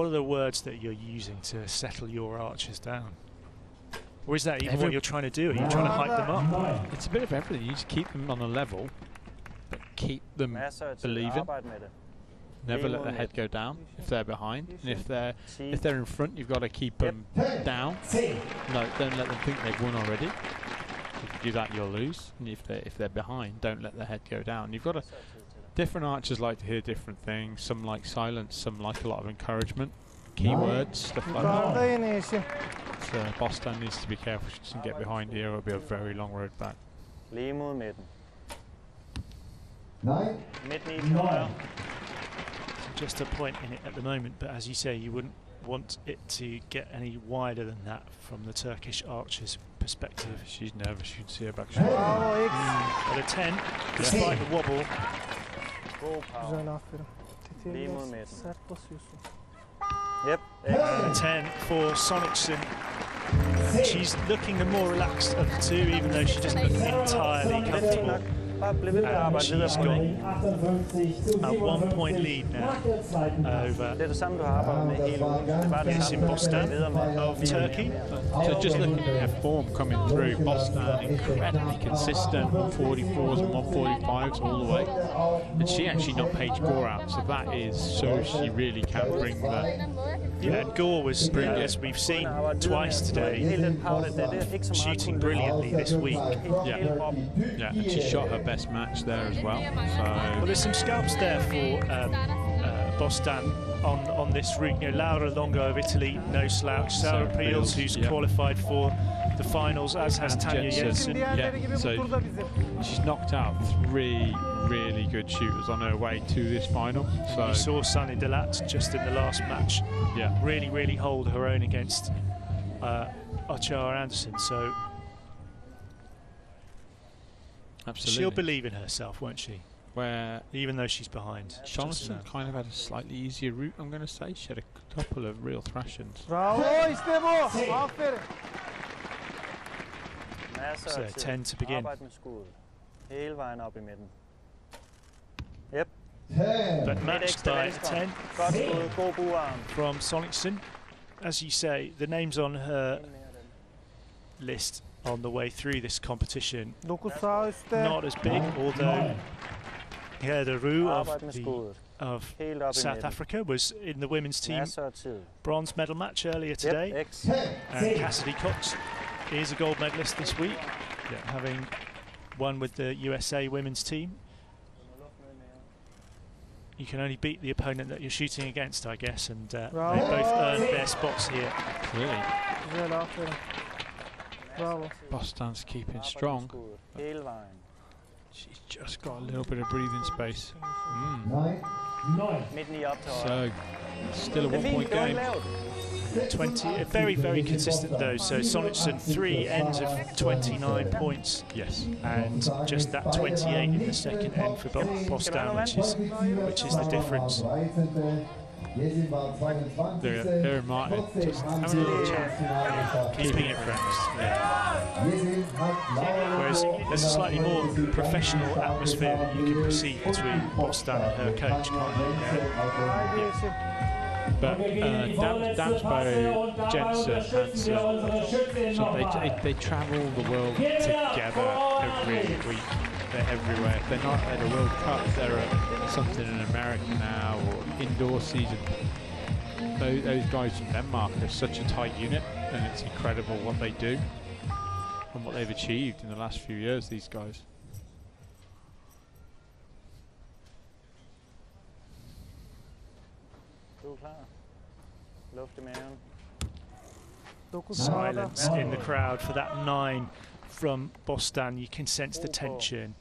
the words that you're using to settle your archers down? Or is that even what you're trying to do? Are you trying to hype them up? It's a bit of everything. You just keep them on a level, but keep them believing. Never let their head go down if they're behind, and if they're in front, you've got to keep them down. No, don't let them think they've won already. If you do that, you'll lose. And if they're behind, don't let their head go down. You've got to. Different archers like to hear different things. Some like silence. Some like a lot of encouragement, keywords, stuff like that. So Bostan needs to be careful. She doesn't get behind here. It'll be a very long road back. Just a point in it at the moment, but as you say, you wouldn't want it to get any wider than that from the Turkish archer's perspective. She's nervous. You can see her back shoulder. But a 10, despite the wobble. A 10 for Sonicson. She's looking the more relaxed of the two, even though she doesn't look entirely comfortable. And she's got a 1 point lead now over Jetson Bostan of Turkey. So just looking at her form coming through, Bostan incredibly consistent, 144s and 145s all the way. And she actually knocked Paige Gore out, so that is so she really can bring the... Yeah, and Gore was, as we've seen twice today, shooting brilliantly this week. Yeah, and she shot her best best match there as well. Well, there's some scalps there for Bostan on this route. You know, Laura Longo of Italy, no slouch. Sarah Peels, who's qualified for the finals, as has Tonya Jetson. Yeah, so she's knocked out 3 really good shooters on her way to this final. So you saw Sunny Delat just in the last match. Yeah, really hold her own against Ochar Anderson. So absolutely, she'll believe in herself, won't she? Where even though she's behind. Jonathan kind of had a slightly easier route, I'm going to say. She had a couple of real thrashings. So 10 to begin. Yep. But matched by 10 from Sonicson. As you say, the names on her list on the way through this competition not as big, although Gerda Roux of South Africa was in the women's team bronze medal match earlier today. And Cassidy Cox is a gold medalist this week, having won with the USA women's team. You can only beat the opponent that you're shooting against, I guess, and they both earned their spots here. Really? Bostan's keeping strong. She's just got a little bit of breathing space. So, still a 1-point game. 20, very consistent though. So Sonicson 3 ends of 29 points. Yes. And just that 28 in the second end for Bostan, which is the difference. There Martin just having a little chat. Keeping it friends. Whereas there's a slightly more professional atmosphere that you can perceive between Bostan and her coach, can't you? But Dansbo, Jetson, Hansen, so they travel the world together every week. They're everywhere. If they're not at a World Cup, they're at something in America now, or indoor season. Those guys from Denmark are such a tight unit, and it's incredible what they do and what they've achieved in the last few years, these guys. Silence in the crowd for that 9 from Bostan. You can sense the tension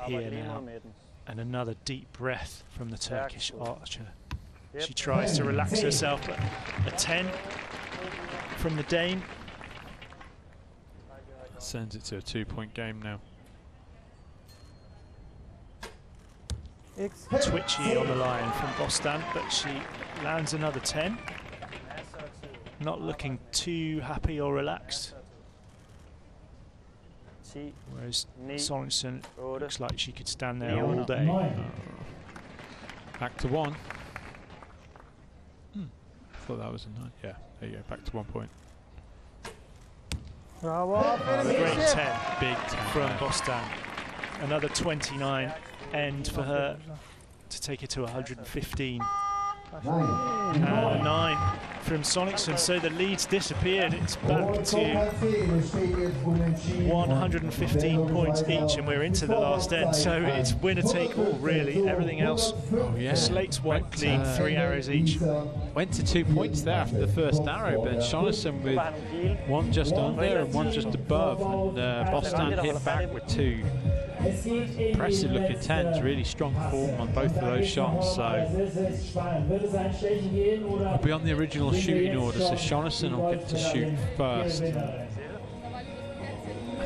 here now. And another deep breath from the Turkish archer. She tries to relax herself, but a 10 from the Dane. Sends it to a 2-point game now. Twitchy on the line from Bostan, but she lands another 10. Not looking too happy or relaxed. Whereas Sorensen looks like she could stand there all day. Back to 1. Thought that was a 9. Yeah, there you go, back to 1 point. A great 10, big 10 from Bostan. Another 29 end for her to take it to 115. And a 9 from Sonicson, so the lead's disappeared. It's back to 115 points each, and we're into the last end. So it's winner take all, really. Everything else, slate's wiped clean, 3 arrows each. Went to 2 points there after the first arrow, but Sonicson with 1 just under and 1 just above, and Bostan hit back with 2 impressive looking 10s, really strong form on both of those shots. So we'll be on the original shooting order, so Sonicson will get to shoot first. I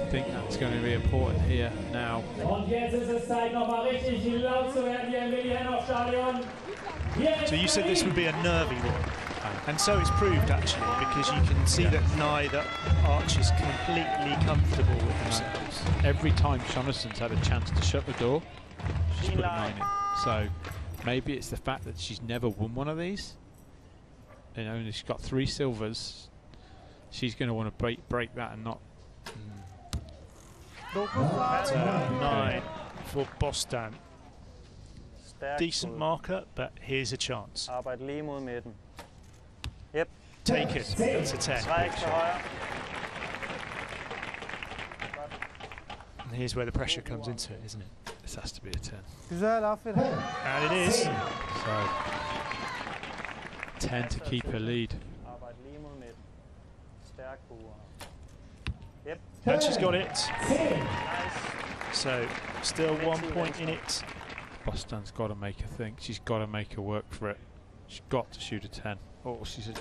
think that's going to be important here now. So you said this would be a nervy one, and so it's proved actually, because you can see that neither archer's completely comfortable with themselves. Every time Sonicson's had a chance to shut the door, she's put a 9 in. So maybe it's the fact that she's never won one of these. You know, and she's got 3 silvers. She's going to want to break that and not. 9 for Bostan. Decent marker, but here's a chance. Take it. That's a 10. And here's where the pressure comes into it, isn't it? This has to be a 10. Güzel, aferin. And it is. So 10 to keep her lead. Arbejde lige mod midten. Stærk buer. Yep. And she's got it. Nice. So still 1 point in it. Bostan's got to make her think. She's got to make her work for it. She's got to shoot a 10. Oh, she's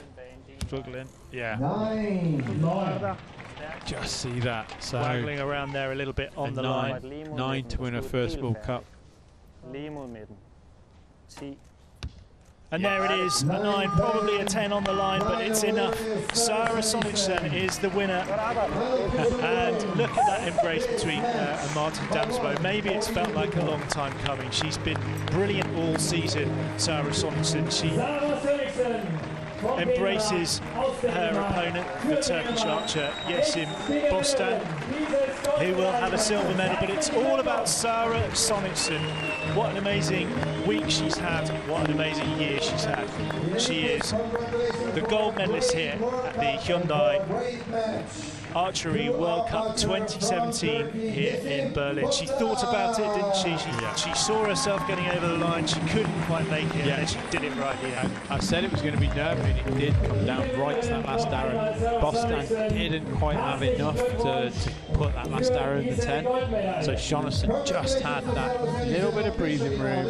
struggling. Yeah. 9. Just see that. So Waggling around there a little bit on the line. 9 to win her first World Cup. Lige mod midten. 10. And there it is, a 9, probably a 10 on the line, but it's enough. Sarah Sonicsen is the winner. And look at that embrace between and Martin Damsbo. Maybe it's felt like a long time coming. She's been brilliant all season, Sarah Sonicsen. She embraces her opponent, the Turkish archer Yesim Bostan, who will have a silver medal, but it's all about Sarah Sonicsen. What an amazing week she's had, what an amazing year she's had. She is the gold medalist here at the Hyundai Archery World Cup 2017 here in Berlin. She thought about it, didn't she? She saw herself getting over the line, she couldn't quite make it, and then she did it right here. I said it was going to be nervy, and it did come down right to that last arrow. Bostan didn't quite have enough to put that last arrow in the 10. So Sonicsen just had that little bit of breathing room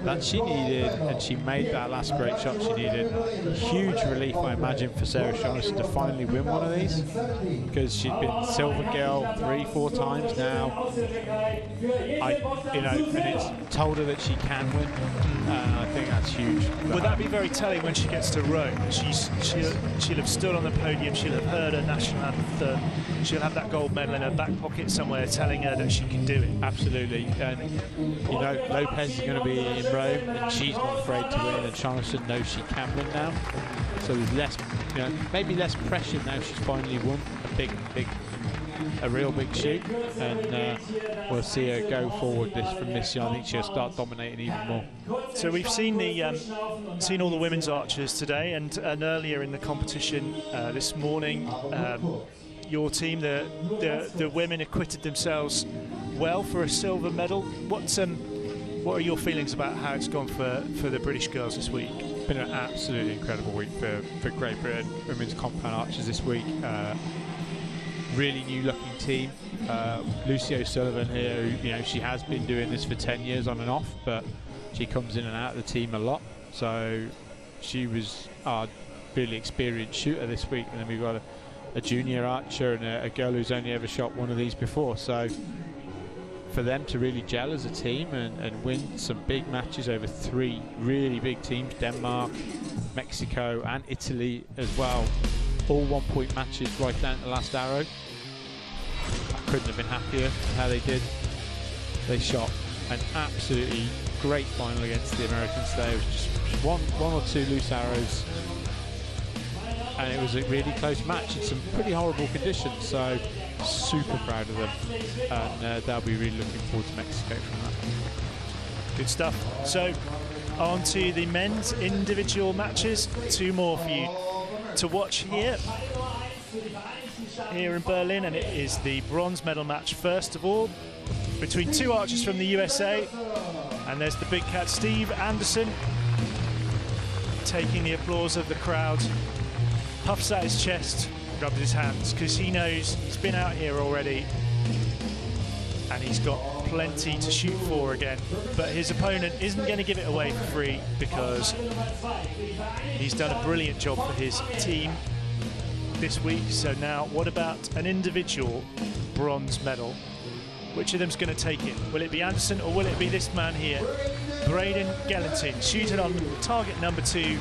that she needed, and she made that last great shot she needed. Huge relief, I imagine, for Sarah Sonicsen to finally win one of these, because she'd been silver girl 3-4 times now. And it's told her that she can win. I think that's huge. Would that be very telling when she gets to Rome? She'll have stood on the podium, she'll have heard her national anthem, she'll have that gold medal in her back pocket somewhere telling her that she can do it. Absolutely. And you know, Lopez is going to be in Rome, and she's not afraid to win, and Sonicsen knows she can win now. So there's less, maybe less pressure now she's finally won a real big shoot, and we'll see her go forward from this year. I think she'll start dominating even more. So we've seen all the women's archers today, and earlier in the competition this morning, your team, the women, acquitted themselves well for a silver medal. What are your feelings about how it's gone for the British girls this week? It's been an absolutely incredible week for Great Britain women's compound archers this week. Really new looking team. Lucy O'Sullivan here, who, she has been doing this for 10 years on and off, but she comes in and out of the team a lot. So she was our really experienced shooter this week, and then we've got a junior archer and a girl who's only ever shot one of these before. So for them to really gel as a team and win some big matches over 3 really big teams, Denmark, Mexico and Italy as well, all 1 point matches right down to the last arrow. I couldn't have been happier with how they did. They shot an absolutely great final against the Americans today. It was just one or two loose arrows, and it was a really close match in some pretty horrible conditions. So super proud of them, and they'll be really looking forward to Mexico from that. Good stuff. So on to the men's individual matches. 2 more for you to watch here in Berlin, and it is the bronze medal match first of all between 2 archers from the USA, and there's the big cat Steve Anderson taking the applause of the crowd, puffs out his chest, rubs his hands, because he knows he's been out here already and he's got plenty to shoot for again, but his opponent isn't going to give it away for free, because he's done a brilliant job for his team this week. So now what about an individual bronze medal? Which of them's going to take it? Will it be Anderson or will it be this man here, Braden Gellentin, shooting on target number 2,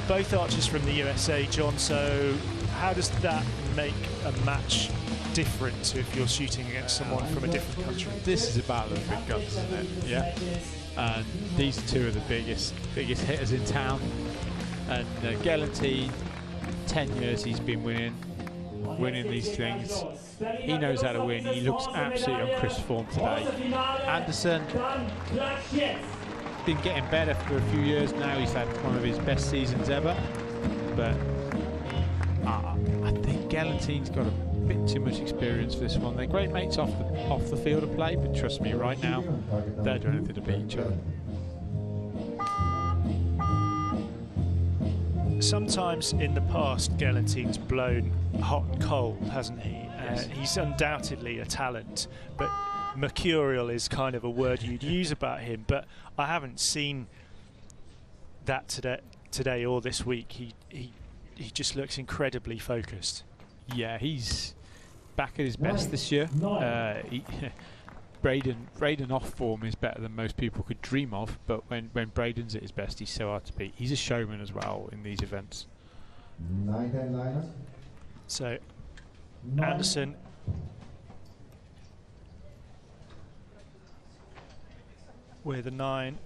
both archers from the USA, John. So how does that make a match different to if you're shooting against someone from a different country? This is a battle of big guns, isn't it? Yeah. And these 2 are the biggest hitters in town. And Gellentin, 10 years he's been winning these things. He knows how to win. He looks absolutely on crisp form today. Anderson been getting better for a few years now. He's had one of his best seasons ever, but I think Gellentin's got a bit too much experience for this one. They're great mates off the field of play, but trust me, right now, they're doing anything to beat each other. Sometimes in the past, Gelentine's blown hot and cold, hasn't he? Yes. He's undoubtedly a talent, but mercurial is kind of a word you'd use about him. But I haven't seen that today or this week. He just looks incredibly focused. Yeah, he's back at his best this year. Braden off form is better than most people could dream of, but when Braden's at his best, he's so hard to beat. He's a showman as well in these events. So Anderson with a 9,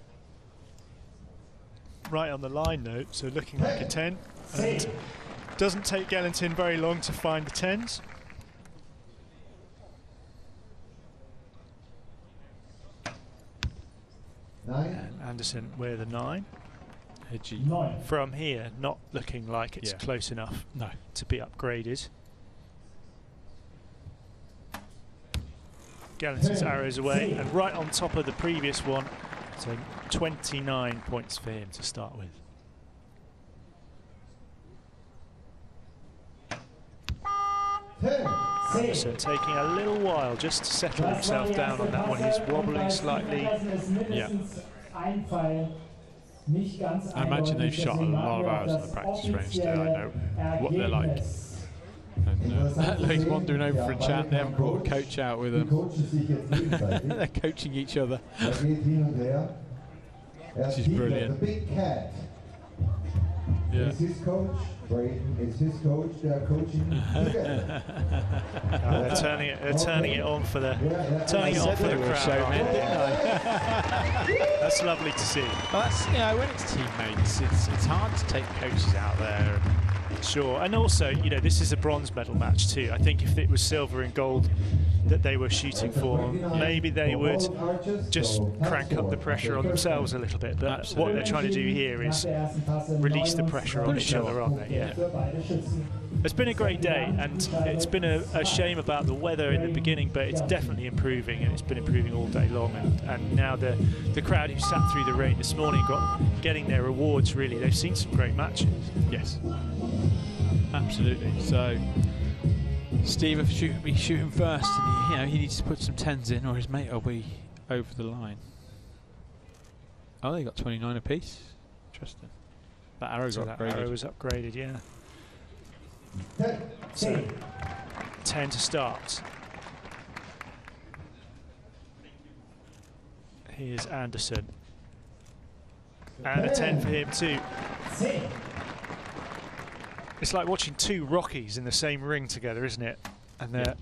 right on the line though, so looking like a 10. And doesn't take Gelentine very long to find the 10s. And Anderson with a 9. Edgy. From here, not looking like it's close enough to be upgraded. Gelentine's arrows away and right on top of the previous one, so 29 points for him to start with. Hansen taking a little while just to settle himself down on that one. He's wobbling slightly. Yeah. I imagine they've shot a lot of hours on the practice range today. I know what they're like. And he's wandering over for a chat. They haven't brought a coach out with them. They're coaching each other. This is brilliant. Yeah. Is his coach, Braden is his coach, they are coaching together. They're turning it on for the crowd. That's lovely to see. Well, that's, you know, when it's teammates, it's hard to take coaches out there. Sure, and also, you know, this is a bronze medal match too. I think if it was silver and gold that they were shooting for, maybe they would just crank up the pressure on themselves a little bit. But what they're trying to do here is release the pressure on each other, aren't they? Yeah. It's been a great day, and it's been a shame about the weather in the beginning, but it's definitely improving, and it's been improving all day long. And now the crowd who sat through the rain this morning getting their rewards, really. They've seen some great matches. Yes. Absolutely. So Steve will be shooting first, and he needs to put some 10s in, or his mate will be over the line. Oh, they got 29 apiece. Interesting. That arrow got upgraded. Arrow was upgraded, yeah. So 10 to start. Here's Anderson. And a 10 for him too. It's like watching two Rockies in the same ring together, isn't it? And they're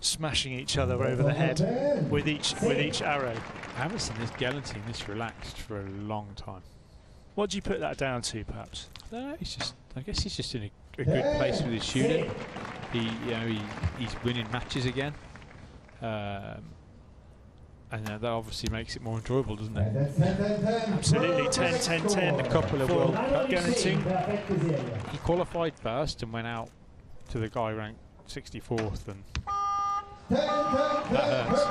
smashing each other over the head with each arrow. I haven't seen this Gelentine this relaxed for a long time. What do you put that down to, perhaps? I don't know. I guess he's just in a good place with his shooting. He's winning matches again. And that obviously makes it more enjoyable, doesn't it? Absolutely. 10-10-10. A couple of World Cup Gelentine. He qualified first and went out to the guy ranked 64th, and that hurts.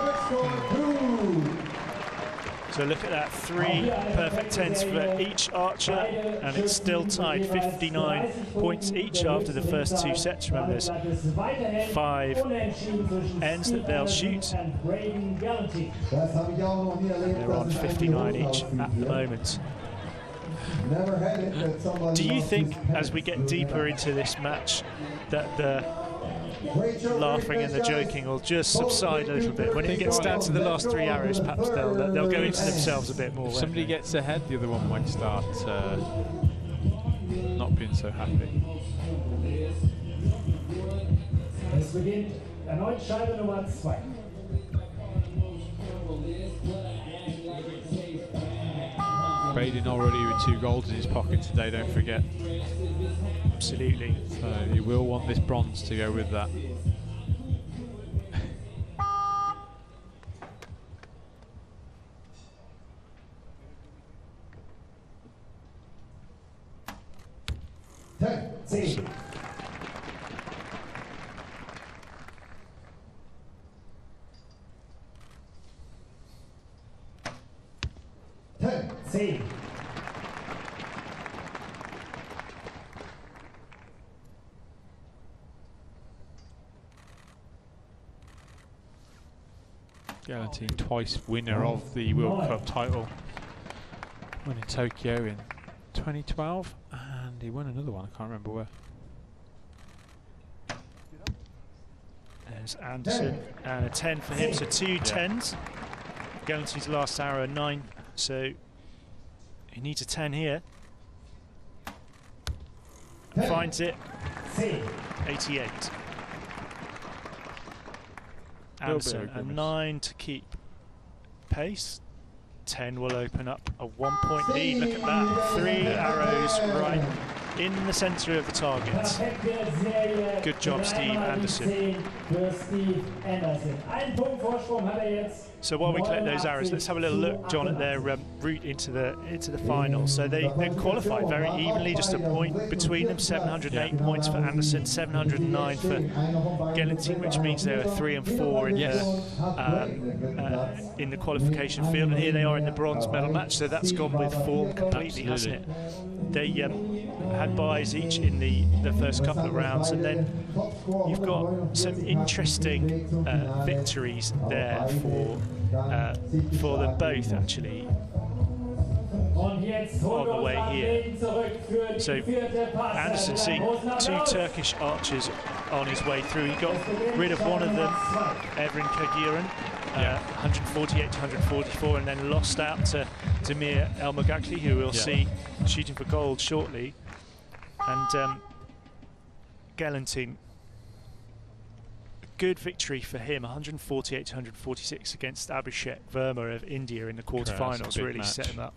So look at that, 3 perfect 10s for each archer, and it's still tied, 59 points each after the first 2 sets. Remember, there's 5 ends that they'll shoot. They're on 59 each at the moment. Do you think, as we get deeper into this match, that the laughing and the joking will just subside a little bit? When it gets down to the last 3 arrows, perhaps they'll go into themselves a bit more. If somebody gets ahead, the other one might start not being so happy. Es beginnt erneut Scheibe Nummer 2. Braden already with 2 golds in his pocket today, don't forget. Absolutely. So you will want this bronze to go with that. Galantine, twice winner of the World Cup title. Won in Tokyo in 2012, and he won another one, I can't remember where. There's Anderson, and a 10 for him, so 2 10s. Galantine's last arrow, 9, so he needs a 10 here. Finds it, 88. Hansen, a 9 to keep pace. 10 will open up a 1-point lead. Look at that, 3 arrows right in the centre of the target. Good job, Steve Anderson. So while we collect those arrows, let's have a little look, John, at their route into the final. So they qualified very evenly, just a point between them. 708 points for Anderson, 709 for Galantine, which means they were 3 and 4 in the qualification field. And here they are in the bronze medal match. So that's gone with form completely, hasn't it? They had buys each in the first couple of rounds, and then you've got some interesting victories there for them both, actually, on the way here. So Anderson seeing 2 Turkish archers on his way through. He got rid of one of them, Evren Kagiran, 148 to 144, and then lost out to Demir Elmagakli, who we'll see shooting for gold shortly. And Galantine, good victory for him, 148 to 146 against Abhishek Verma of India in the quarterfinals. Really match. Set him up.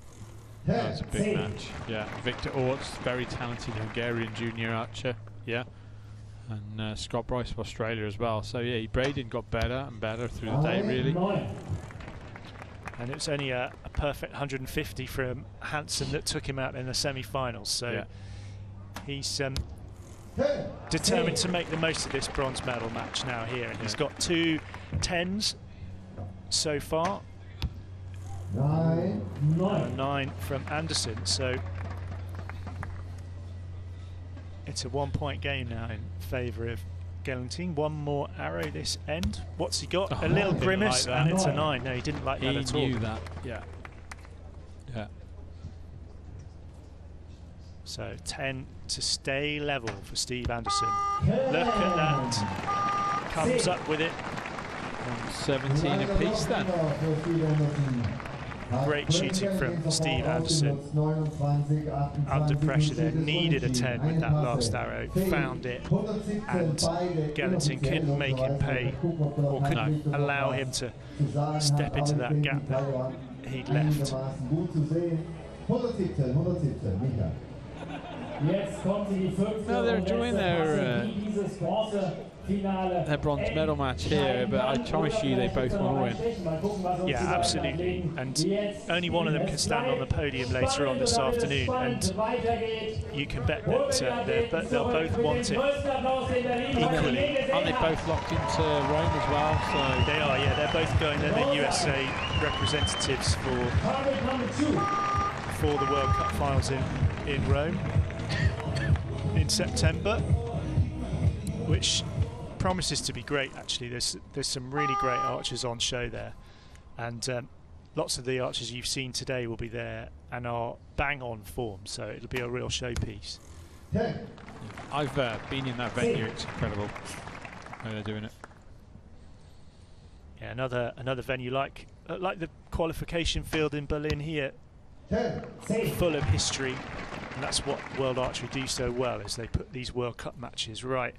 That was a big match. Yeah, Victor Orts, very talented Hungarian junior archer. Yeah, and Scott Bryce of Australia as well. So yeah, Braden got better and better through the day, really. And it was only a perfect 150 from Hansen that took him out in the semi-finals. So he's determined to make the most of this bronze medal match now here, and he's got 2 10s so far. 9 from Anderson, so it's a 1-point game now in favour of Galantine. 1 more arrow this end. What's he got? A little grimace, and it's a 9. No, he didn't like that at all. He knew that. Yeah. So 10 to stay level for Steve Anderson. Look at that. Comes up with it. 17 apiece then. Great shooting from Steve Anderson. Under pressure there, needed a 10 with that last arrow, found it, and Galantine couldn't make him pay, or couldn't allow him to step into that gap that he'd left. No, they're enjoying their bronze medal match here, but I promise you they both want to win. Yeah, absolutely. And only one of them can stand on the podium later on this afternoon, and you can bet that they'll both want it equally. Aren't they both locked into Rome as well? So they are, yeah. They're both going. They're the USA representatives for the World Cup finals in Rome in September, which promises to be great. Actually, there's some really great archers on show there, and lots of the archers you've seen today will be there and are bang on form, so it'll be a real showpiece. I've been in that venue. It's incredible how they're doing it. Yeah, another venue like the qualification field in Berlin here, full of history, and that's what World Archery do so well, is they put these World Cup matches right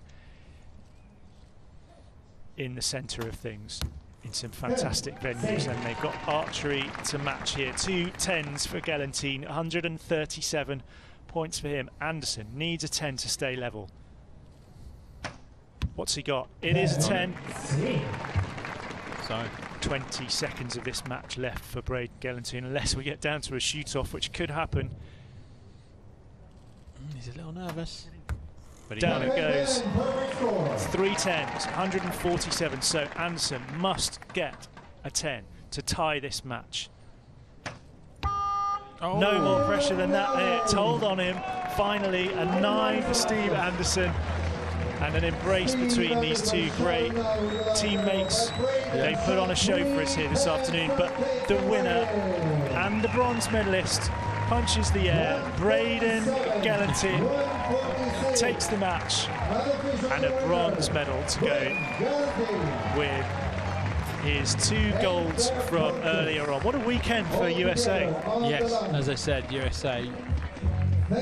in the centre of things, in some fantastic venues, and they've got archery to match here. 2 10s for Galantine, 137 points for him. Anderson needs a 10 to stay level. What's he got? It is a 10. So 20 seconds of this match left for Braden Galantine, unless we get down to a shoot-off, which could happen. He's a little nervous. But down it goes. 3 10s, 147. So Hansen must get a 10 to tie this match. Oh. No more pressure than that there. Told on him. Finally, a 9 for Steve Anderson. and an embrace between these two great teammates. They put on a show for us here this afternoon, but the winner and the bronze medalist punches the air. Braden Galantin takes the match, and a bronze medal to go with his 2 golds from earlier on. What a weekend for USA. Yes, as I said, USA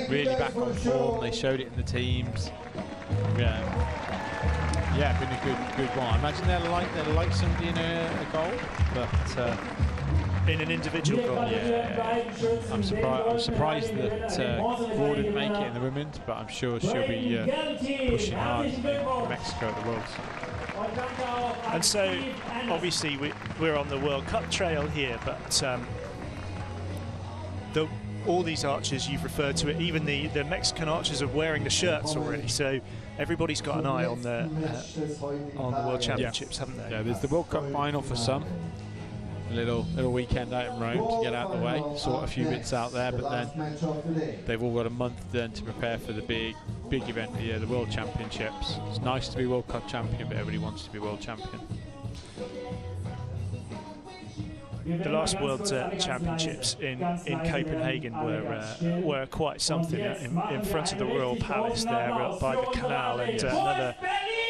really back on form. They showed it in the teams. Yeah, been a good one. I imagine they'll like somebody in a goal, but in an individual goal. Yeah. I'm surprised that Raw didn't make it in the women's, but I'm sure she'll be pushing hard in Mexico at the Worlds. And so, obviously, we're on the World Cup trail here, but all these archers you've referred to it, even the Mexican archers are wearing the shirts already, so everybody's got an eye on the World Championships, haven't they? Yeah, there's the World Cup final for some. A little weekend out in Rome to get out of the way, sort a few bits out there, but then they've all got a month then to prepare for the big event of the year, the World Championships. It's nice to be World Cup champion, but everybody wants to be world champion. The last World Championships in Copenhagen were quite something in front of the Royal Palace there by the canal, and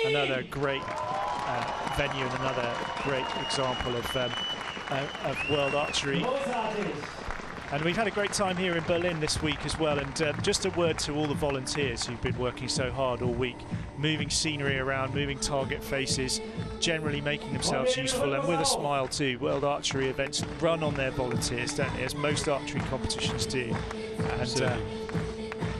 another great venue and another great example of world archery. And we've had a great time here in Berlin this week as well, and just a word to all the volunteers who've been working so hard all week, moving scenery around, moving target faces, generally making themselves useful, and with a smile too. World Archery events run on their volunteers, don't they, as most archery competitions do. And it's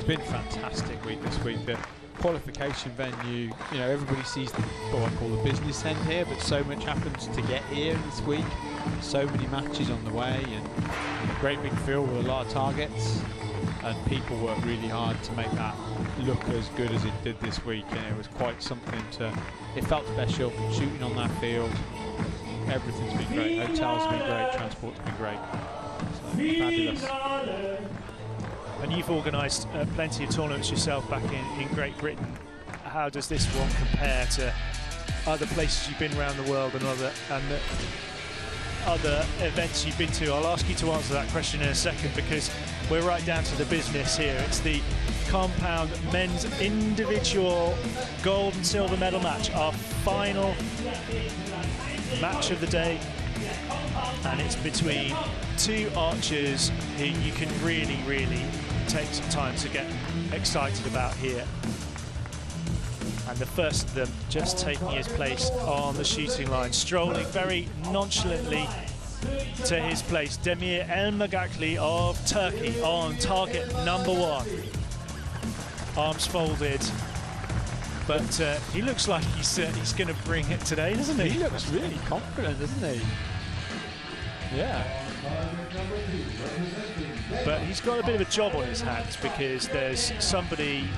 been a fantastic week this week. The qualification venue, you know, everybody sees what I call the business end here, but so much happens to get here this week. So many matches on the way, and a great big field with a lot of targets, and people worked really hard to make that look as good as it did this week, and it was quite something it felt special, shooting on that field. Everything's been great, hotels have been great, transport's been great, so fabulous. And you've organised plenty of tournaments yourself back in Great Britain. How does this one compare to other places you've been around the world and other events you've been to? I'll ask you to answer that question in a second, because we're right down to the business here. It's the compound men's individual gold and silver medal match, our final match of the day, and it's between 2 archers who you can really take some time to get excited about here. And the first of them just taking his place on the shooting line, strolling very nonchalantly to his place. Demir Elmagakli of Turkey on target number 1. Arms folded, but he looks like he's going to bring it today, doesn't he? He looks really confident, doesn't he? Yeah. But he's got a bit of a job on his hands, because there's somebody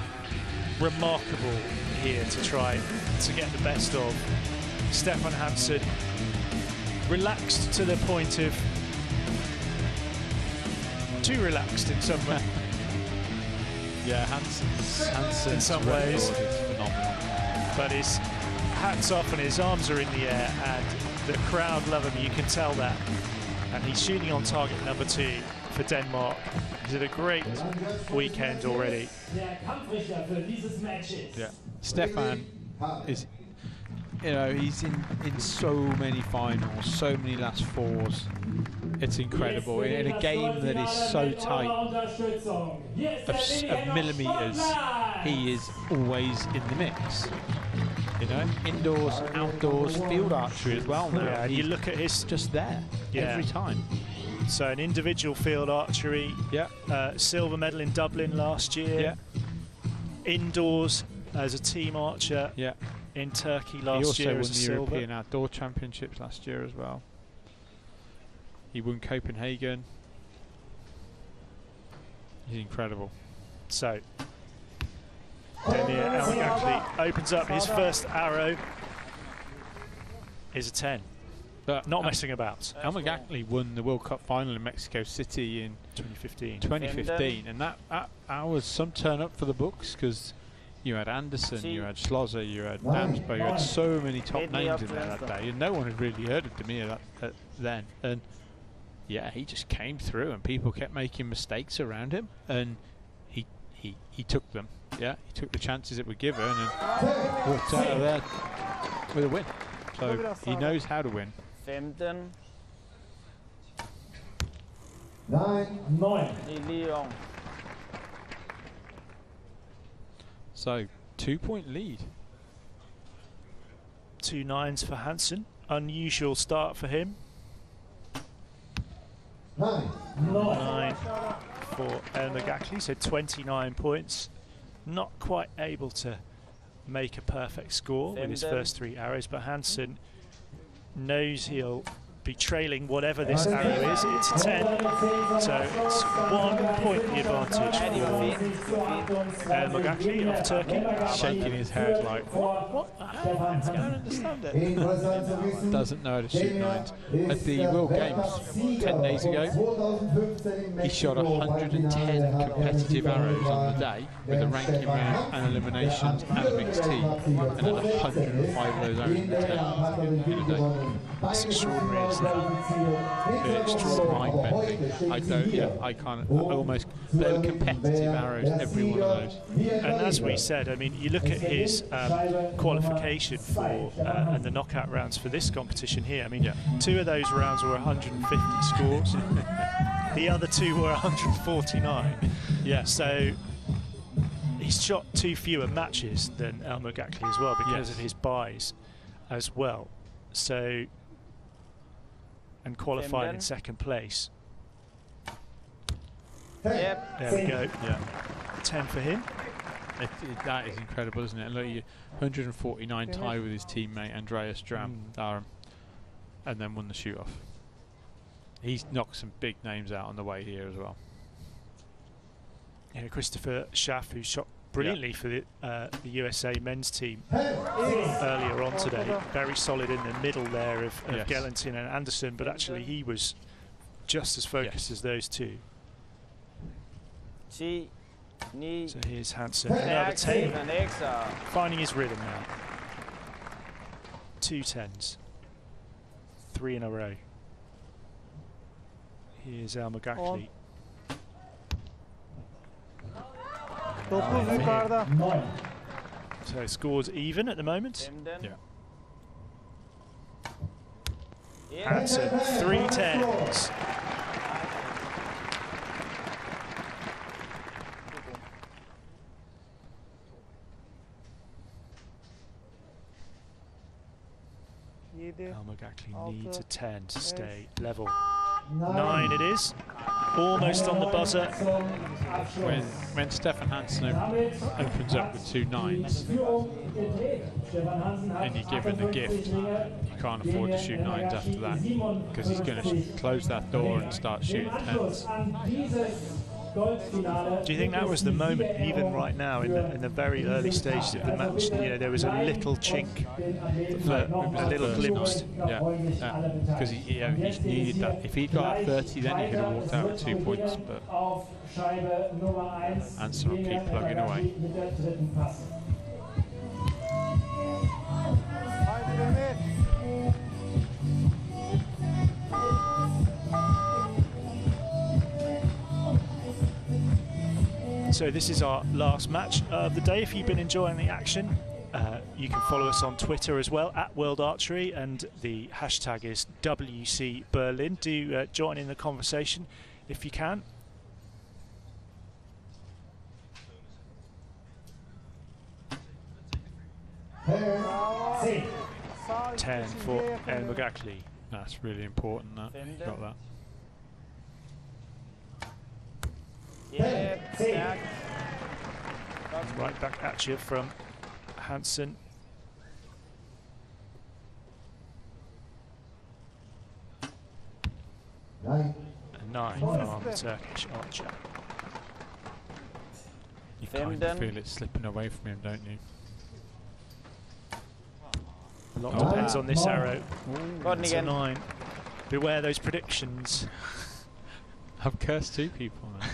remarkable here to try to get the best of. Stephan Hansen, relaxed to the point of too relaxed in some way. Yeah, Hansen in some ways, phenomenal. but his hat's off and his arms are in the air, and the crowd love him, you can tell that. And he's shooting on target number 2 for Denmark. He's had a great weekend already. Yeah, Stephan is, you know, he's in so many finals, so many last 4s. It's incredible in a game that is so tight of millimeters. He is always in the mix. You know, indoors, outdoors, field archery as well. Now. Yeah, you look at his just there every time. So an individual field archery, silver medal in Dublin last year. Indoors as a team archer in Turkey last year as a silver. He also won the European Outdoor Championships last year as well. He won Copenhagen. He's incredible. So Demir Elmagakli opens up his first arrow. Is a 10. Not messing about. Elmagakli won the World Cup final in Mexico City in 2015. 2015, and that was some turn up for the books, because You had Anderson, you had Schlosser, you had Damsbo, you had so many top names in there that day, and no one had really heard of Demir then. And yeah, he just came through, and people kept making mistakes around him, and he took them. Yeah, he took the chances that were given and walked out of there with a win. So he knows how to win. 15. 9. So 2-point lead. 2 9s for Hansen. Unusual start for him. 9. 9 for Elmer Gackley, so 29 points. Not quite able to make a perfect score with his first 3 arrows, but Hansen knows he'll be trailing whatever this arrow is. It's 10, so it's 1 point the advantage for Elmer Gackley of Turkey. Shaking his head like, what? I don't understand it. Doesn't know how to shoot 9s. At the World Games 10 days ago, he shot 110 competitive arrows on the day with a ranking round and eliminations and a mixed team, and had 105 of those arrows in the tank in a day. That's extraordinary, isn't it? It's mind-bending. I can't, almost, they were competitive arrows, every one of those. And as we said, I mean, you look at his qualification for and the knockout rounds for this competition here. I mean, 2 of those rounds were 150 scores. The other 2 were 149. Yeah. So he's shot 2 fewer matches than Elmer Gackley as well because of his buys as well. So, and qualified in 2nd place. Yep. There we go. Yeah. 10 for him. That is incredible, isn't it? Look, 149 tie with his teammate Andreas Darum, and then won the shoot-off. He's knocked some big names out on the way here as well. Yeah, Christopher Schaff, who shot brilliantly for the USA men's team earlier on today. Very solid in the middle there of Gellentin and Anderson, but actually he was just as focused as those 2. So here's Hansen, another 10, finding his rhythm now. 2 10s, 3 in a row. Here's Elmer Gackley. So scores even at the moment. Hansen, 3 10s. Elmer Gackley needs a 10 to stay level. 9 it is. Almost on the buzzer. When Stephan Hansen opens up with 2 9s and you're given the gift, you can't afford to shoot 9s after that, because he's going to close that door and start shooting 10s. Do you think that was the moment, even right now, in the very early stages of the match? You know, there was a little chink, a little glimpse. Because he needed that. If he got at 30, then he could have walked out with 2 points. But Hansen will keep plugging away. So this is our last match of the day. If you've been enjoying the action, you can follow us on Twitter as well, @World Archery, and the hashtag is WC Berlin. Do join in the conversation if you can. Ten for Elmer Gackley. That's really important, that. You got that. Right back at you from Hansen. A 9 from the Turkish archer. You kind of feel it slipping away from him, don't you? A lot depends on this arrow. It's a 9. Beware those predictions. I've cursed 2 people now.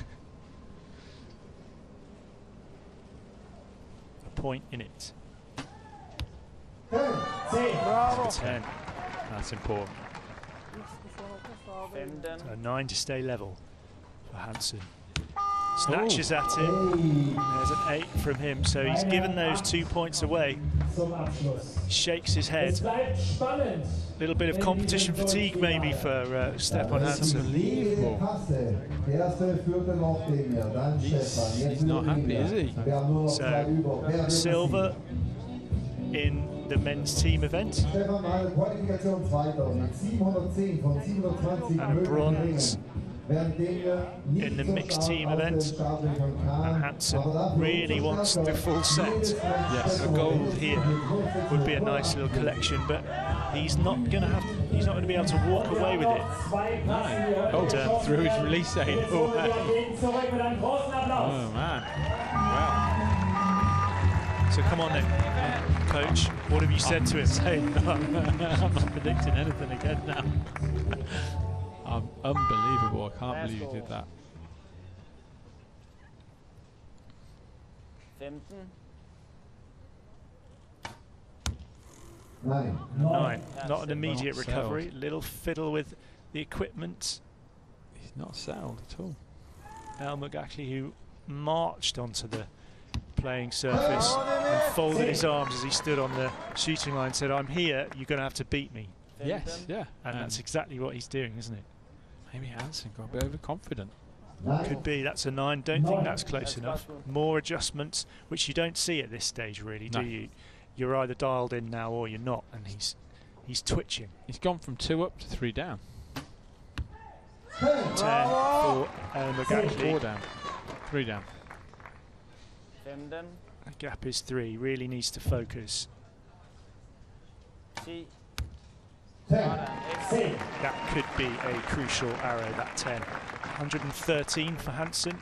point in it. 10. That's important. A 9 to stay level for Hansen. Snatches at him. There's an 8 from him, so he's given those 2 points away. Shakes his head. A little bit of competition fatigue maybe for Stephan Hansen. Unbelievable. He's not happy, is he? So, silver in the men's team event. And a bronze in the mixed team event. And Hansen really wants the full set. Yes. A gold here would be a nice little collection, but he's not going to be able to walk away with it. Oh, through his release aid. Oh man. Wow. So come on then, coach. What have you said to him? I'm not predicting anything again now. Unbelievable. I can't believe you did that. 9. Not an immediate recovery. Little fiddle with the equipment. He's not settled at all. McGackley, who marched onto the playing surface and folded his arms as he stood on the shooting line, said, "I'm here, you're going to have to beat me." Yes, yeah. And that's exactly what he's doing, isn't it? Maybe Hansen got a bit overconfident. Could be. That's a 9. Don't think that's close enough. More adjustments, which you don't see at this stage, really, do you? You're either dialed in now or you're not, and he's twitching. He's gone from 2 up to 3 down. 10 for McGackley. 4 down. 3 down. The gap is 3. Really needs to focus. That could be a crucial arrow, that 10. 113 for Hansen.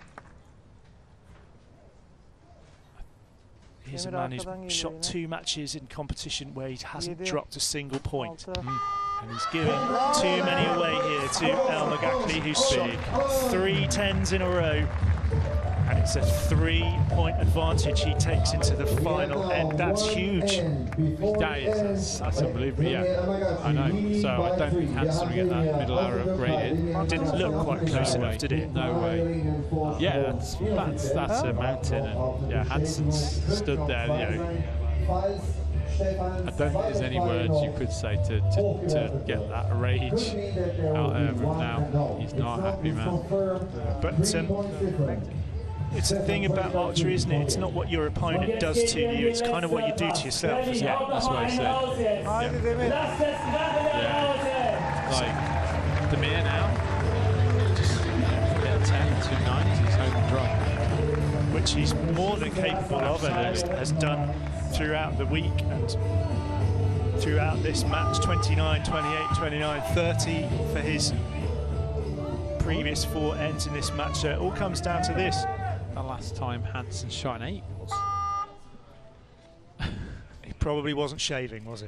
Here's a man who's shot 2 matches in competition where he hasn't dropped a single point. And he's giving too many away here to McGackley, who's shot 3 10s in a row. And it's a 3-point advantage he takes into the final end. That's huge. That's unbelievable, yeah. I know. So I don't think Hansen will get that middle arrow upgraded. Didn't look quite close enough, did it? No way. Yeah, that's a mountain. And yeah, Hansen's stood there, you know. I don't think there's any words you could say to get that rage out of him now. He's not a happy man. But it's a thing about archery, isn't it? It's not what your opponent does to you, it's kind of what you do to yourself, isn't it? Yeah, that's what I said. Yeah. Like, Demir now, just get 10, 2 9s, he's home and dry. Which he's more than capable of and has done throughout the week and throughout this match. 29, 28, 29, 30 for his previous 4 ends in this match. So it all comes down to this. The last time Hansen shot an 8 was... He probably wasn't shaving, was he?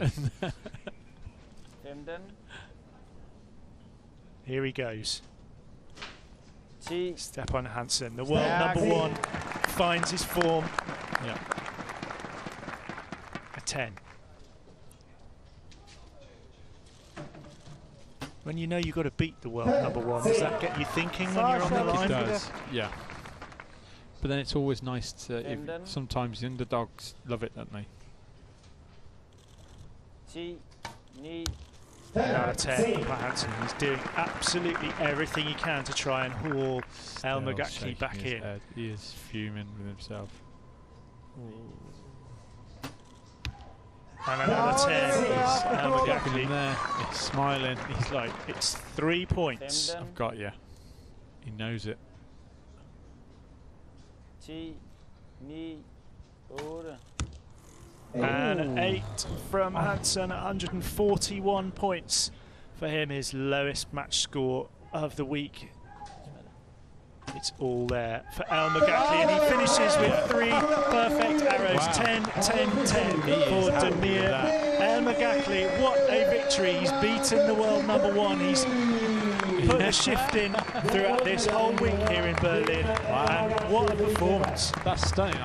Here he goes. Stephan Hansen, the world #1, finds his form. Yeah. A 10. When you know you've got to beat the world #1, does that get you thinking when you're on the line? It does, yeah. But then it's always nice to, sometimes the underdogs love it, don't they? 10 for Hansen. He's doing absolutely everything he can to try and haul McGackley back in. He is fuming with himself. And another 10 is McGackley. There. He's smiling. He's like, it's 3 points. I've got you. He knows it. And an 8 from Hansen, 141 points for him, his lowest match score of the week. It's all there for McGackley, and he finishes with 3 perfect arrows. Wow. 10, 10, 10 for Demir. McGackley, what a victory. He's beaten the world #1. He's put the shift in throughout this whole week here in Berlin. Wow. And what a performance. That's stunning.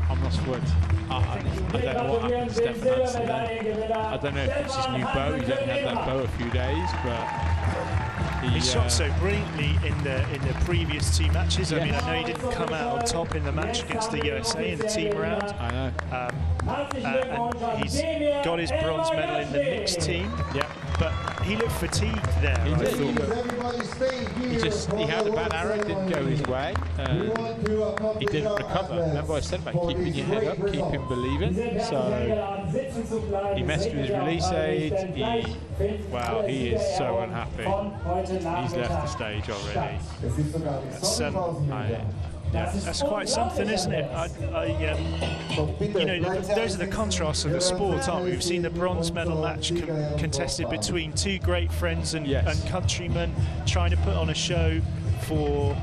I'm lost for words. I don't know what happened to Stephan Hansen then. I don't know if it's his new bow. He's only had that bow a few days, but he shot so brilliantly in the previous two matches. I mean, I know he didn't come out on top in the match against the USA in the team round. I know. And he's got his bronze medal in the mixed team. Yeah. But he looked fatigued there. He did. He had a bad arrow, didn't go his way. He didn't recover. Remember I said about keeping your head up, keeping believing. So he messed with his release aid. Wow, he is so unhappy. He's left the stage already. That's quite something, isn't it? You know, those are the contrasts of the sport, aren't we? We've seen the bronze medal match contested between two great friends and countrymen trying to put on a show for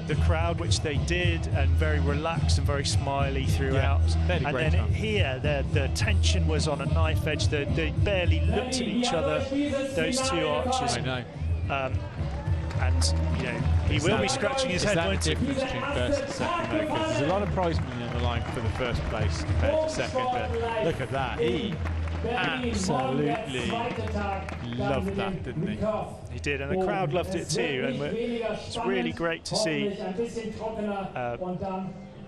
the crowd, which they did, and very relaxed and very smiley throughout. And then here, the tension was on a knife edge. They barely looked at each other, those two archers. I know. And you know, he will be scratching his head, won't he? Difference between first and second, though, because there's a lot of prize money on the line for the first place compared to second. But look at that, he absolutely loved that, didn't he? He did, and the crowd loved it too. And it's really great to see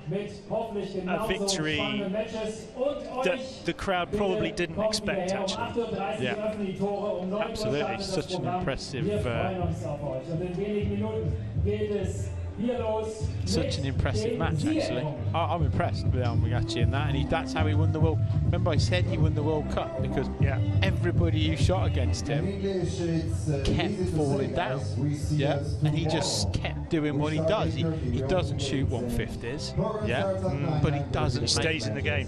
a victory that the crowd probably didn't expect, actually. Yeah, absolutely. Such an impressive match, actually. I'm impressed with Almagachi in that, and that's how he won the World. Remember, I said he won the World Cup because everybody who shot against him kept falling down. Yeah, and he just kept doing what he does. He doesn't shoot 150s, but he doesn't. He stays in the game.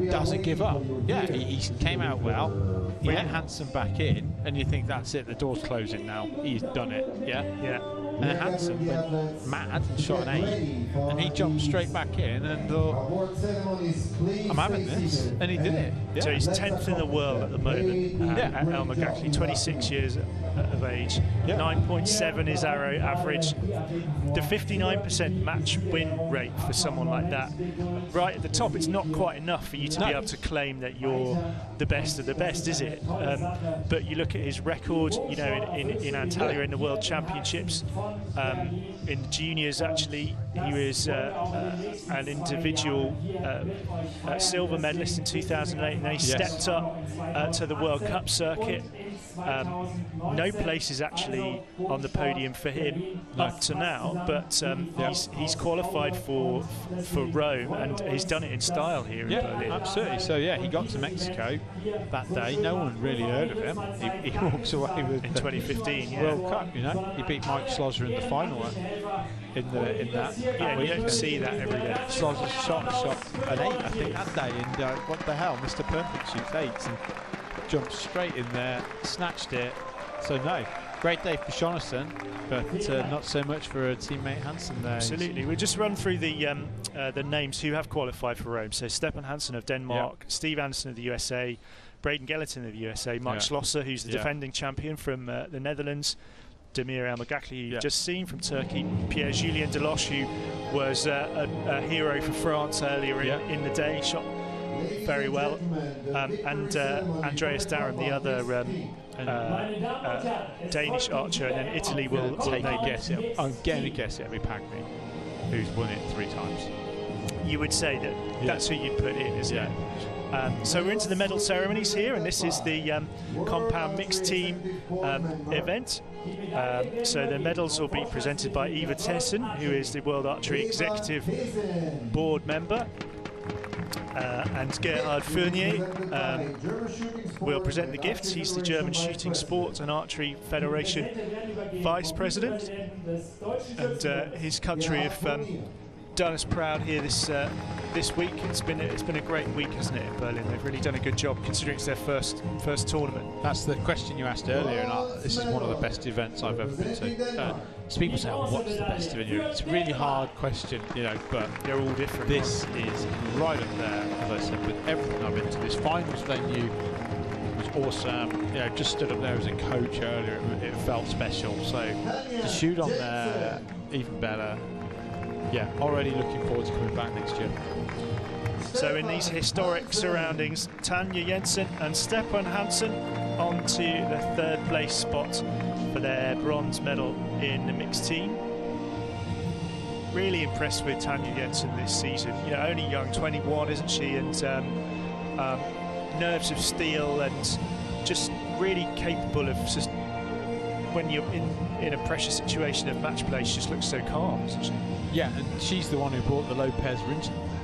Doesn't give up. Yeah, he came out well. He let Hansen back in, and you think that's it. The door's closing now. He's done it. Yeah. And then Hansen went mad and shot an 8, and he jumped straight back in and thought, I'm having this, and he did it. Yeah. So he's 10th in the world at the moment. At Almagachi, 26 years of age. 9.7 is arrow average. The 59% match win rate for someone like that. Right at the top, it's not quite enough for you to be able to claim that you're the best of the best, is it? But you look at his record, you know, in Antalya in the World Championships, in the juniors, actually, he was an individual silver medalist in 2008, and then he stepped up to the World Cup circuit. No places actually on the podium for him up to now, but he's qualified for Rome, and he's done it in style here in Berlin. Absolutely. So he got to Mexico that day. No one really heard of him. He walks away with in 2015 World Cup. You know, he beat Mike Schlosser in the final in that. Yeah, you don't see that every day. Schlosser shot an 8, I think, that day, and what the hell, Mr. Perfect shoots 8s and jumped straight in there, snatched it. So no, great day for Jonathan, but not so much for a teammate Hansen there. Absolutely. We'll just run through the names who have qualified for Rome. So Stephan Hansen of Denmark, Steve Hansen of the USA, Braden Gellerton of the USA, Mike Schlosser, who's the defending champion from the Netherlands, Demir Almagakli, you've just seen from Turkey, Pierre-Julien Deloche, who was a hero for France earlier in the day, shot very well, and Andreas Darum, the other Danish archer, and then Italy will take a guess. I'm going to guess it'll be Pagny, who's won it 3 times. You would say that's who you'd put in, isn't it? So we're into the medal ceremonies here, and this is the compound mixed team event. So the medals will be presented by Eva Tesson, who is the World Archery Executive Board member. And Gerhard Fournier will present the gifts. He's the German Shooting Sports and Archery Federation Vice President, and his country have done us proud here this week. It's been a great week, hasn't it, in Berlin? They've really done a good job considering it's their first tournament. That's the question you asked earlier, and this is one of the best events I've ever been to. So people say, what's the best event? It's a really hard question, you know, but they're all different. This is right up there, as I said, with everything I've been to. This finals venue was awesome. You know, just stood up there as a coach earlier. It felt special. So to shoot on there, even better. yeah, already looking forward to coming back next year. So in these historic surroundings, Tonya Jetson and Stephan Hansen on to the 3rd place spot for their bronze medal in the mixed team. Really impressed with Tonya Jetson this season. You know, only young, 21, isn't she? And nerves of steel, and just really capable of just, when you're in a pressure situation of match play, she just looks so calm, isn't she? Yeah, and she's the one who brought the Lopez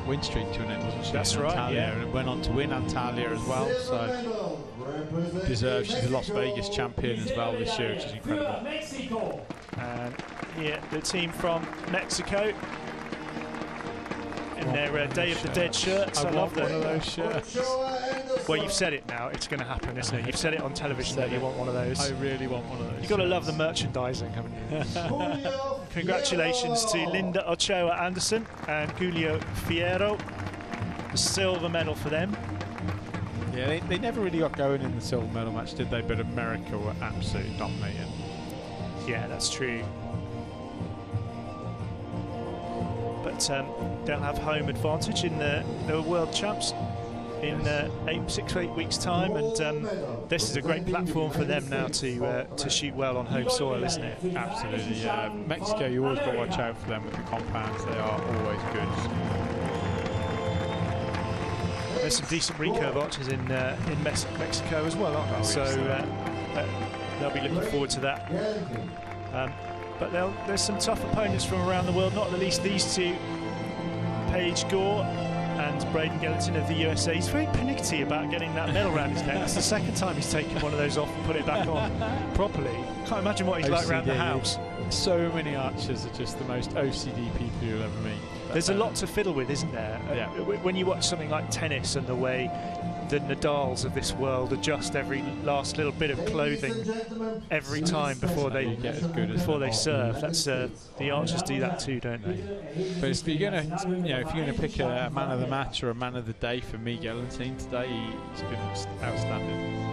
win streak to an end, wasn't she? That's right, Antalya, yeah. And went on to win Antalya as well, so deserves. She's the Las Vegas champion as well this year, which is incredible. Mexico. And here, the team from Mexico in their Day of the Dead shirts. I love one of those shirts. Well, you've said it now. It's going to happen, isn't it? You've said it on television that you want one of those. I really want one of those. You've got to love the merchandising, haven't you? Congratulations to Linda Ochoa Anderson and Julio Fierro. The silver medal for them. Yeah, they never really got going in the silver medal match, did they? But America were absolutely dominating. Yeah, that's true. But they'll have home advantage in the World Champs in 6 to 8 weeks' time, and this is a great platform for them now to shoot well on home soil, isn't it? Absolutely, yeah. Mexico, you always got to watch out for them with the compounds. They are always good. There's some decent recurve archers in Mexico as well, aren't there? So they'll be looking forward to that. But there's some tough opponents from around the world, not the least these two, Paige Gore and Braden Gallatin of the USA. He's very pernickety about getting that medal around his neck. That's the 2nd time he's taken one of those off and put it back on properly. Can't imagine what he's like around the house. So many archers are just the most OCD people you'll ever meet. There's a lot to fiddle with, isn't there? Yeah. When you watch something like tennis and the way the Nadals of this world adjust every last little bit of clothing every time before they get as good before they serve. That's the archers do that too, don't they? But if you're gonna pick a man of the match or a man of the day for me, Gallatin today, he's been outstanding.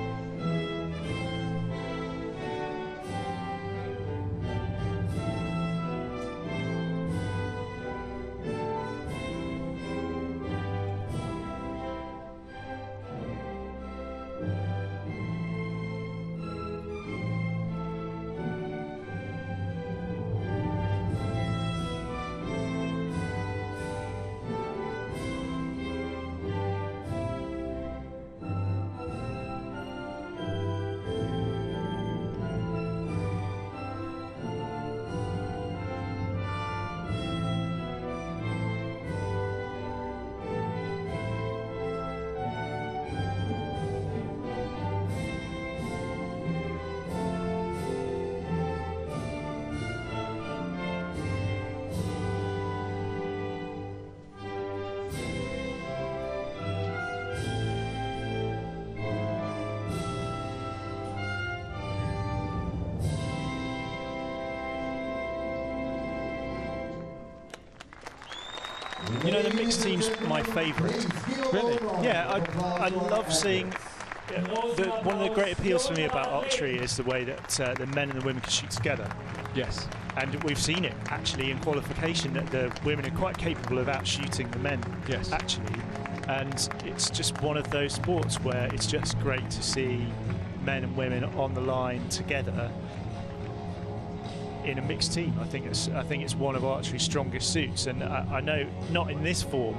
You know, the mixed team's my favourite. Really? Yeah, I love seeing. One of the great appeals for me about archery is the way that the men and the women can shoot together. Yes. And we've seen it actually in qualification that the women are quite capable of outshooting the men. Yes. Actually, and it's just one of those sports where it's just great to see men and women on the line together in a mixed team. I think it's one of archery's strongest suits, and I know not in this form,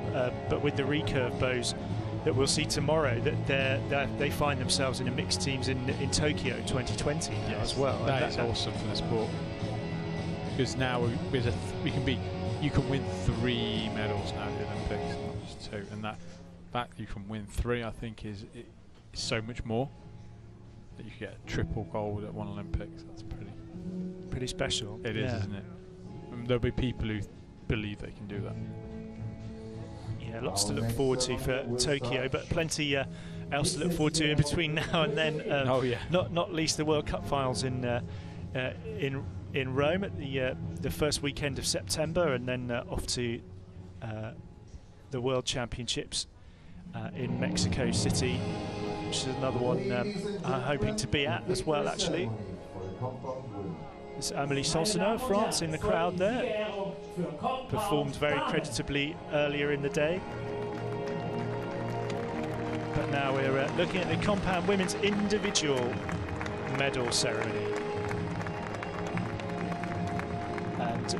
but with the recurve bows that we'll see tomorrow, that they find themselves in a mixed teams in Tokyo 2020 as well. That is awesome for the sport, because now you can win 3 medals now at the Olympics, not just 2, and that you can win 3, I think is so much more. That you get a triple gold at one Olympics. That's pretty special. It is, isn't it? And there'll be people who believe they can do that. Yeah, lots to look forward to for Tokyo, but plenty else to look forward to in between now and then. Not least the World Cup finals in Rome at the first weekend of September, and then off to the World Championships in Mexico City, which is another one I'm hoping to be at as well, actually. There's Amélie Sansoneau of France in the crowd there. performed very creditably earlier in the day. But now we're looking at the compound women's individual medal ceremony. And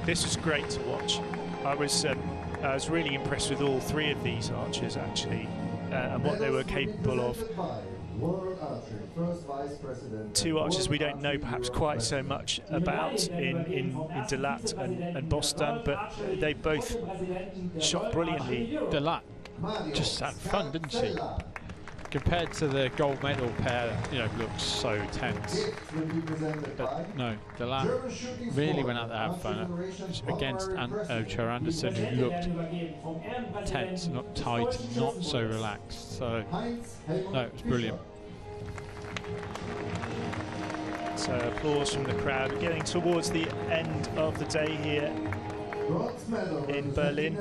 this was great to watch. I was really impressed with all three of these archers, actually, and what they were capable of. Two archers we don't know perhaps quite so much about in Delat and Bostan, but they both shot brilliantly. Delat just had fun, didn't she? Compared to the gold medal pair, you know, looks so tense. But no, Delat really went out there to have fun against Ocher Anderson, who looked tense, not tight, not so relaxed. So no, it was brilliant. So applause from the crowd. We're getting towards the end of the day here in Berlin.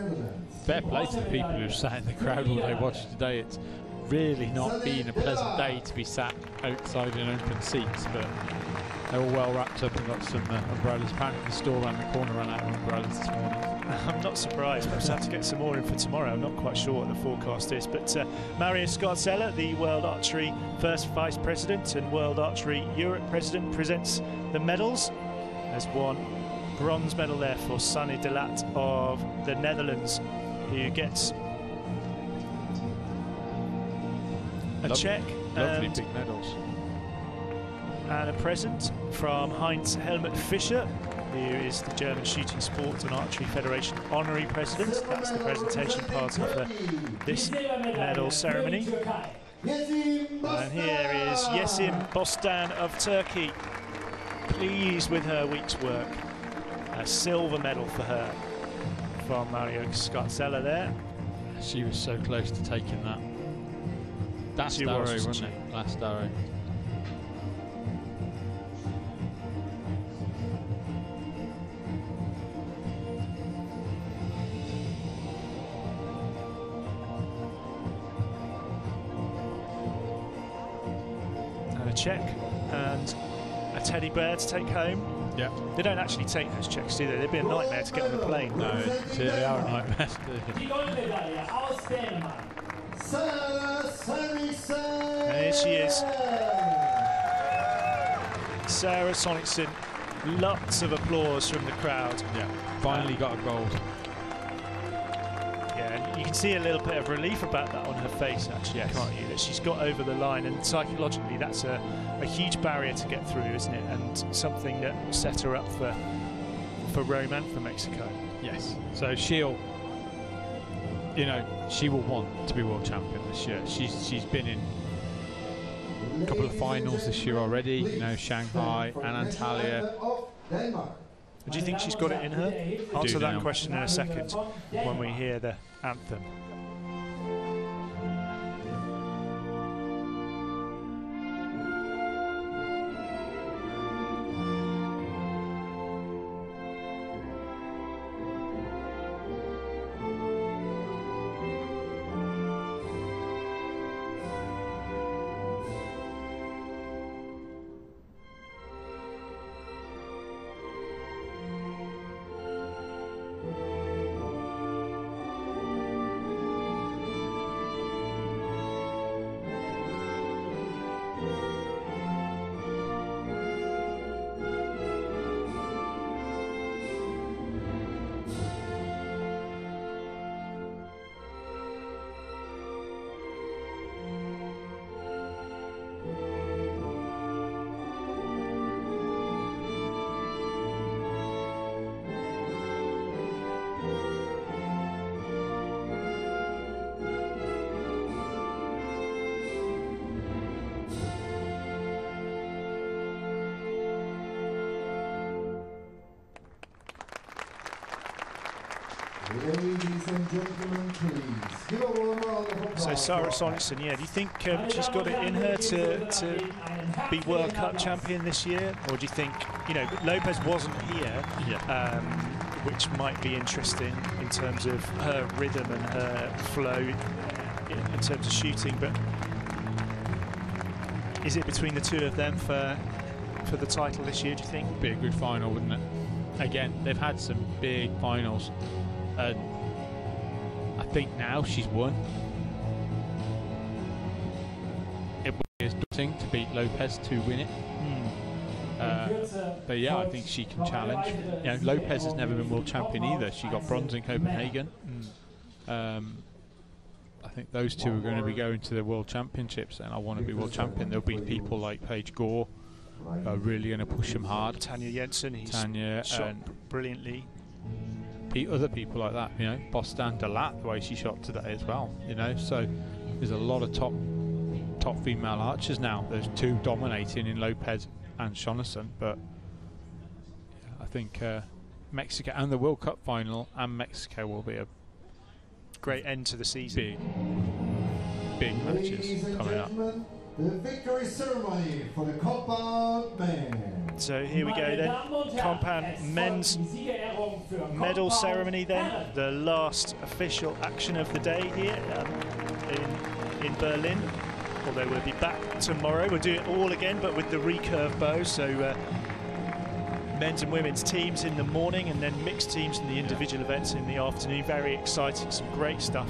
Fair play to the people who sat in the crowd all day watching today. It's really not been a pleasant day to be sat outside in open seats, but they're all well wrapped up and got some umbrellas. Apparently the store around the corner ran out of umbrellas this morning. I'm not surprised. Perhaps I have to get some more in for tomorrow. I'm not quite sure what the forecast is. But Maria Scarcella, the World Archery First Vice President and World Archery Europe President, presents the medals. There's one bronze medal there for Sanne Delat of the Netherlands, who gets a check. Lovely big medals. And a present from Heinz Helmut Fischer, who is the German Shooting Sports and Archery Federation Honorary President. That's the presentation part of this medal ceremony. And here is Yesim Bostan of Turkey, pleased with her week's work. A silver medal for her from Mario Scarcella there. She was so close to taking that. That's arrow, wasn't it? Last arrow. And a check and a teddy bear to take home. Yeah. They don't actually take those checks, do they? They'd be a nightmare to get on the plane. No, they are a nightmare. And here she is, Sarah Sonicson. Lots of applause from the crowd. Yeah, finally got a gold. Yeah, and you can see a little bit of relief about that on her face, actually, can't you? That she's got over the line, and psychologically that's a huge barrier to get through, isn't it? And something that set her up for Rome and for Mexico. Yes. So she'll, you know, she will want to be world champion this year. She's been in a couple of finals this year already, you know, Shanghai and Antalya. Do you think she's got it in her? Answer that question in a second when we hear the anthem. Ladies and gentlemen, please give a warm round of applause. So Sarah Sonicson, yeah, do you think she's got it in her to be World Cup champion this year? Or do you think, you know, Lopez wasn't here, which might be interesting in terms of her rhythm and her flow in terms of shooting, but is it between the two of them for the title this year, do you think? Be a good final, wouldn't it? again, they've had some big finals, and I think now she's won. It was daunting to beat Lopez to win it. But yeah, I think she can challenge. You know, Lopez has never been world champion either. She got bronze in Copenhagen. I think those two are going to be going to the world championships, and I want to be world champion. There'll be people like Paige Gore who are really going to push them hard. Tonya Jensen, he's shot brilliantly. Other people like that, you know, Bostan Delat, the way she shot today as well. You know, so there's a lot of top female archers now. There's two dominating in Lopez and Jonathan, but yeah, I think Mexico and the World Cup final and Mexico will be a great end to the season. Big matches coming up. The victory ceremony for the compound men. So here we go then, compound men's medal ceremony then, the last official action of the day here in Berlin. Although we'll be back tomorrow, we'll do it all again, but with the recurve bow. So men's and women's teams in the morning, and then mixed teams in the individual events in the afternoon. Very exciting, some great stuff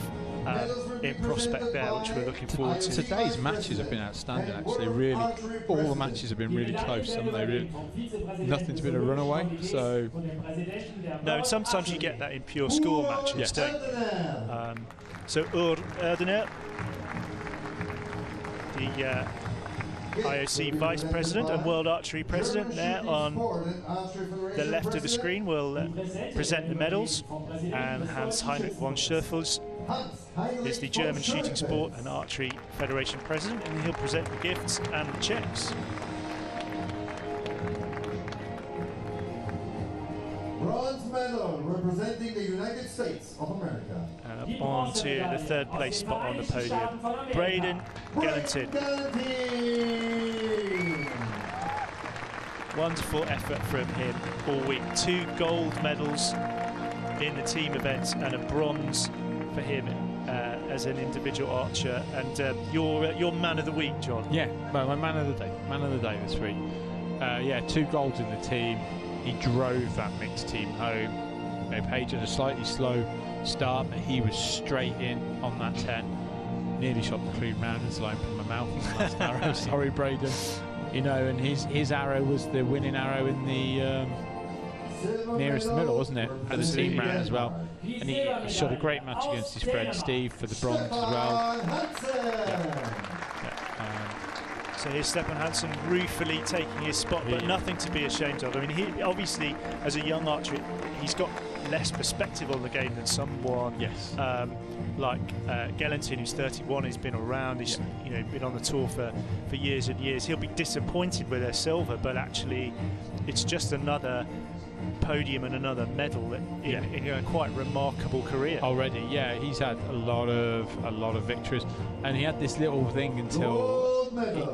in prospect there, which we're looking forward to. Today's matches have been outstanding, actually. Really, all the matches have been really close, haven't they? Really, nothing's been a runaway. So no, and sometimes you get that in pure score matches. Yes. So Erdener, the IOC Vice President and World Archery President, there on the left of the screen will present the medals, and Hans-Heinrich von Schöffels is the German Shooting Sport and Archery Federation President, and he'll present the gifts and the checks. Bronze medal representing the United States of America. And up on to the third place spot on the podium, Braden Gellentin. Wonderful effort from him all week. 2 gold medals in the team events and a bronze for him as an individual archer. And your man of the week, John. yeah, well, my man of the day this week. Yeah, 2 golds in the team. He drove that mixed team home. You know, Paige had a slightly slow start, but he was straight in on that 10. Nearly shot the clean round as I opened my mouth in the last arrow. Sorry, Braden. You know, and his arrow was the winning arrow in the nearest the middle, wasn't it? At the team round as well. And he shot a great match against his friend Steve for the bronze as well. So here's Stephan Hansen ruefully taking his spot, but nothing to be ashamed of. I mean, he obviously, as a young archer, he's got less perspective on the game than someone like Gellentin, who's 31. He's been around. He's been on the tour for years and years. He'll be disappointed with their silver, but actually, it's just another podium and another medal in a quite remarkable career already. Yeah, he's had a lot of victories, and he had this little thing until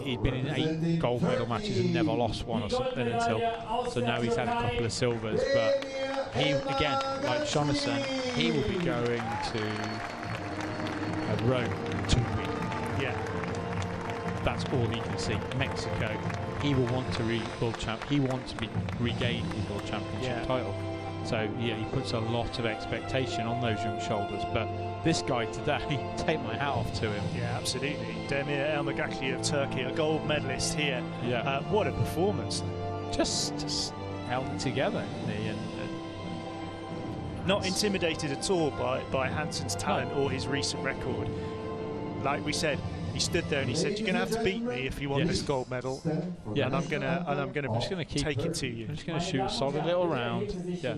he'd been in 8 gold medal matches and never lost one or something so now he's had a couple of silvers. But he, again, like Jonathan, he will be going to Rome in 2 weeks. Yeah, that's all he can see. Mexico, he will want to he wants to regain his world championship title. So yeah, he puts a lot of expectation on those young shoulders. But this guy today, take my hat off to him. Yeah, absolutely. Demir Elmagakli of Turkey, a gold medalist here. Yeah. What a performance. Just held it together, didn't he? And not intimidated at all by Hansen's talent or his recent record. Like we said, he stood there and he said, "You're going to have to beat me if you want this gold medal." Yeah, and I'm going to take it to you. I'm just going to shoot a solid little round. Yeah,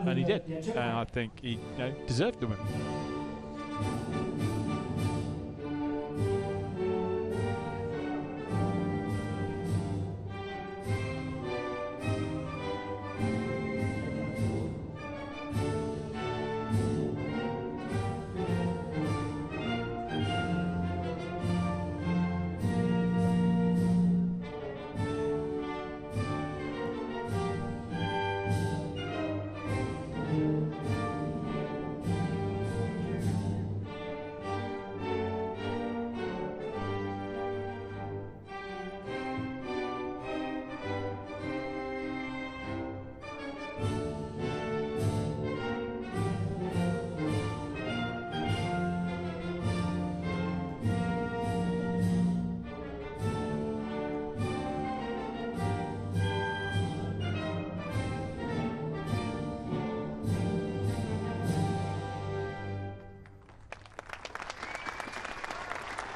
and he did. And I think he deserved the win.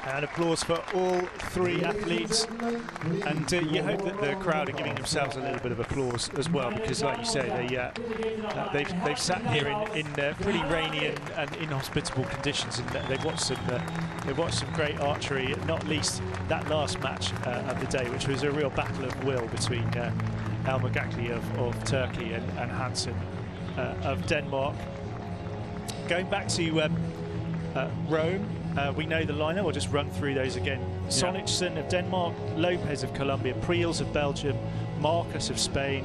And applause for all three athletes, and you hope that the crowd are giving themselves a little bit of applause as well, because, like you say, they've sat here in pretty rainy and inhospitable conditions, and they've watched some great archery. Not least that last match of the day, which was a real battle of will between Almagakli of Turkey and Hansen of Denmark. Going back to Rome. We know the lineup. We'll just run through those again. Yeah. Sonicson of Denmark, Lopez of Colombia, Priels of Belgium, Marcus of Spain,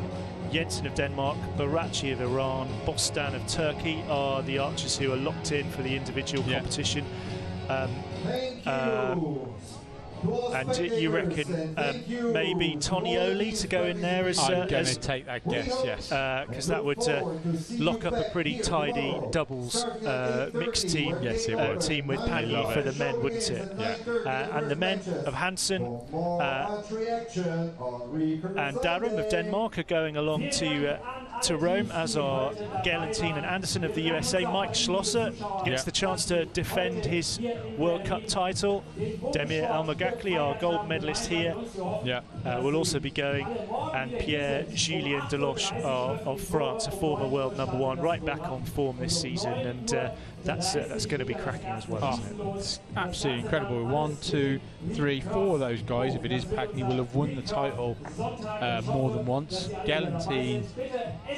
Jensen of Denmark, Barachi of Iran, Bostan of Turkey are the archers who are locked in for the individual competition. Thank you. And you reckon maybe Tonya to go in there as... I'm going to take that guess, yes. Because that would lock up a pretty tidy doubles mixed team, team with Pagny for the men, wouldn't it? Yeah. And the men of Hansen and Darum of Denmark are going along to Rome, as are Gelantine and Anderson of the USA. Mike Schlosser gets the chance to defend his World Cup title. Demir Almagakli, our gold medalist here, will also be going, and Pierre-Julien Deloche of France, a former world #1, right back on form this season, and that's going to be cracking as well, isn't it? It's absolutely incredible. 1, 2, 3, 4 of those guys, if it is Pagny, will have won the title more than once. Gelantine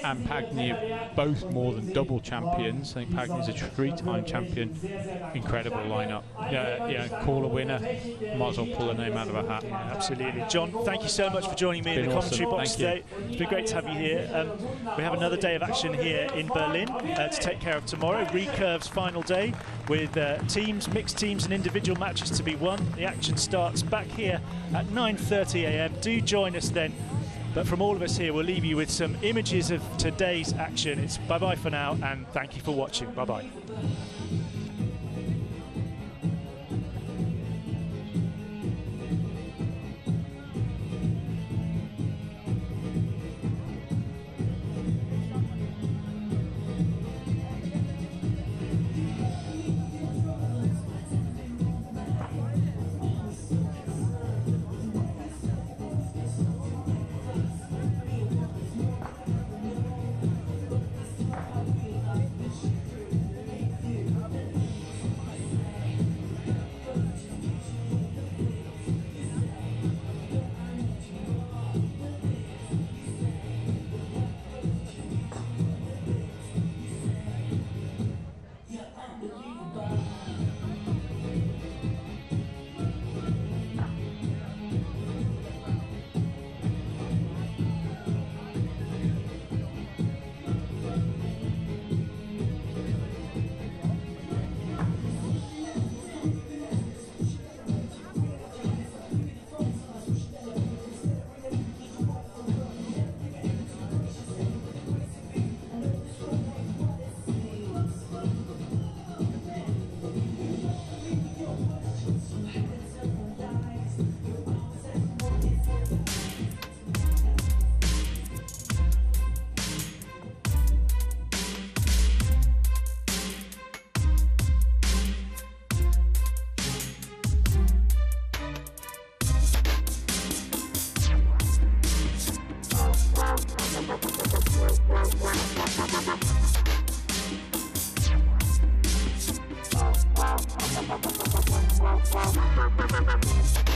and Pagny are both more than double champions. I think Pagny's a 3-time champion. Incredible lineup. Call a winner. Might as well pull a name out of a hat. Yeah, absolutely. John, thank you so much for joining me in the commentary box today. It's been great to have you here. We have another day of action here in Berlin to take care of tomorrow. Recurve's final day with teams, mixed teams and individual matches to be won. The action starts back here at 9:30 a.m. Do join us then. But from all of us here, we'll leave you with some images of today's action. It's bye-bye for now, and thank you for watching. Bye-bye. Wow.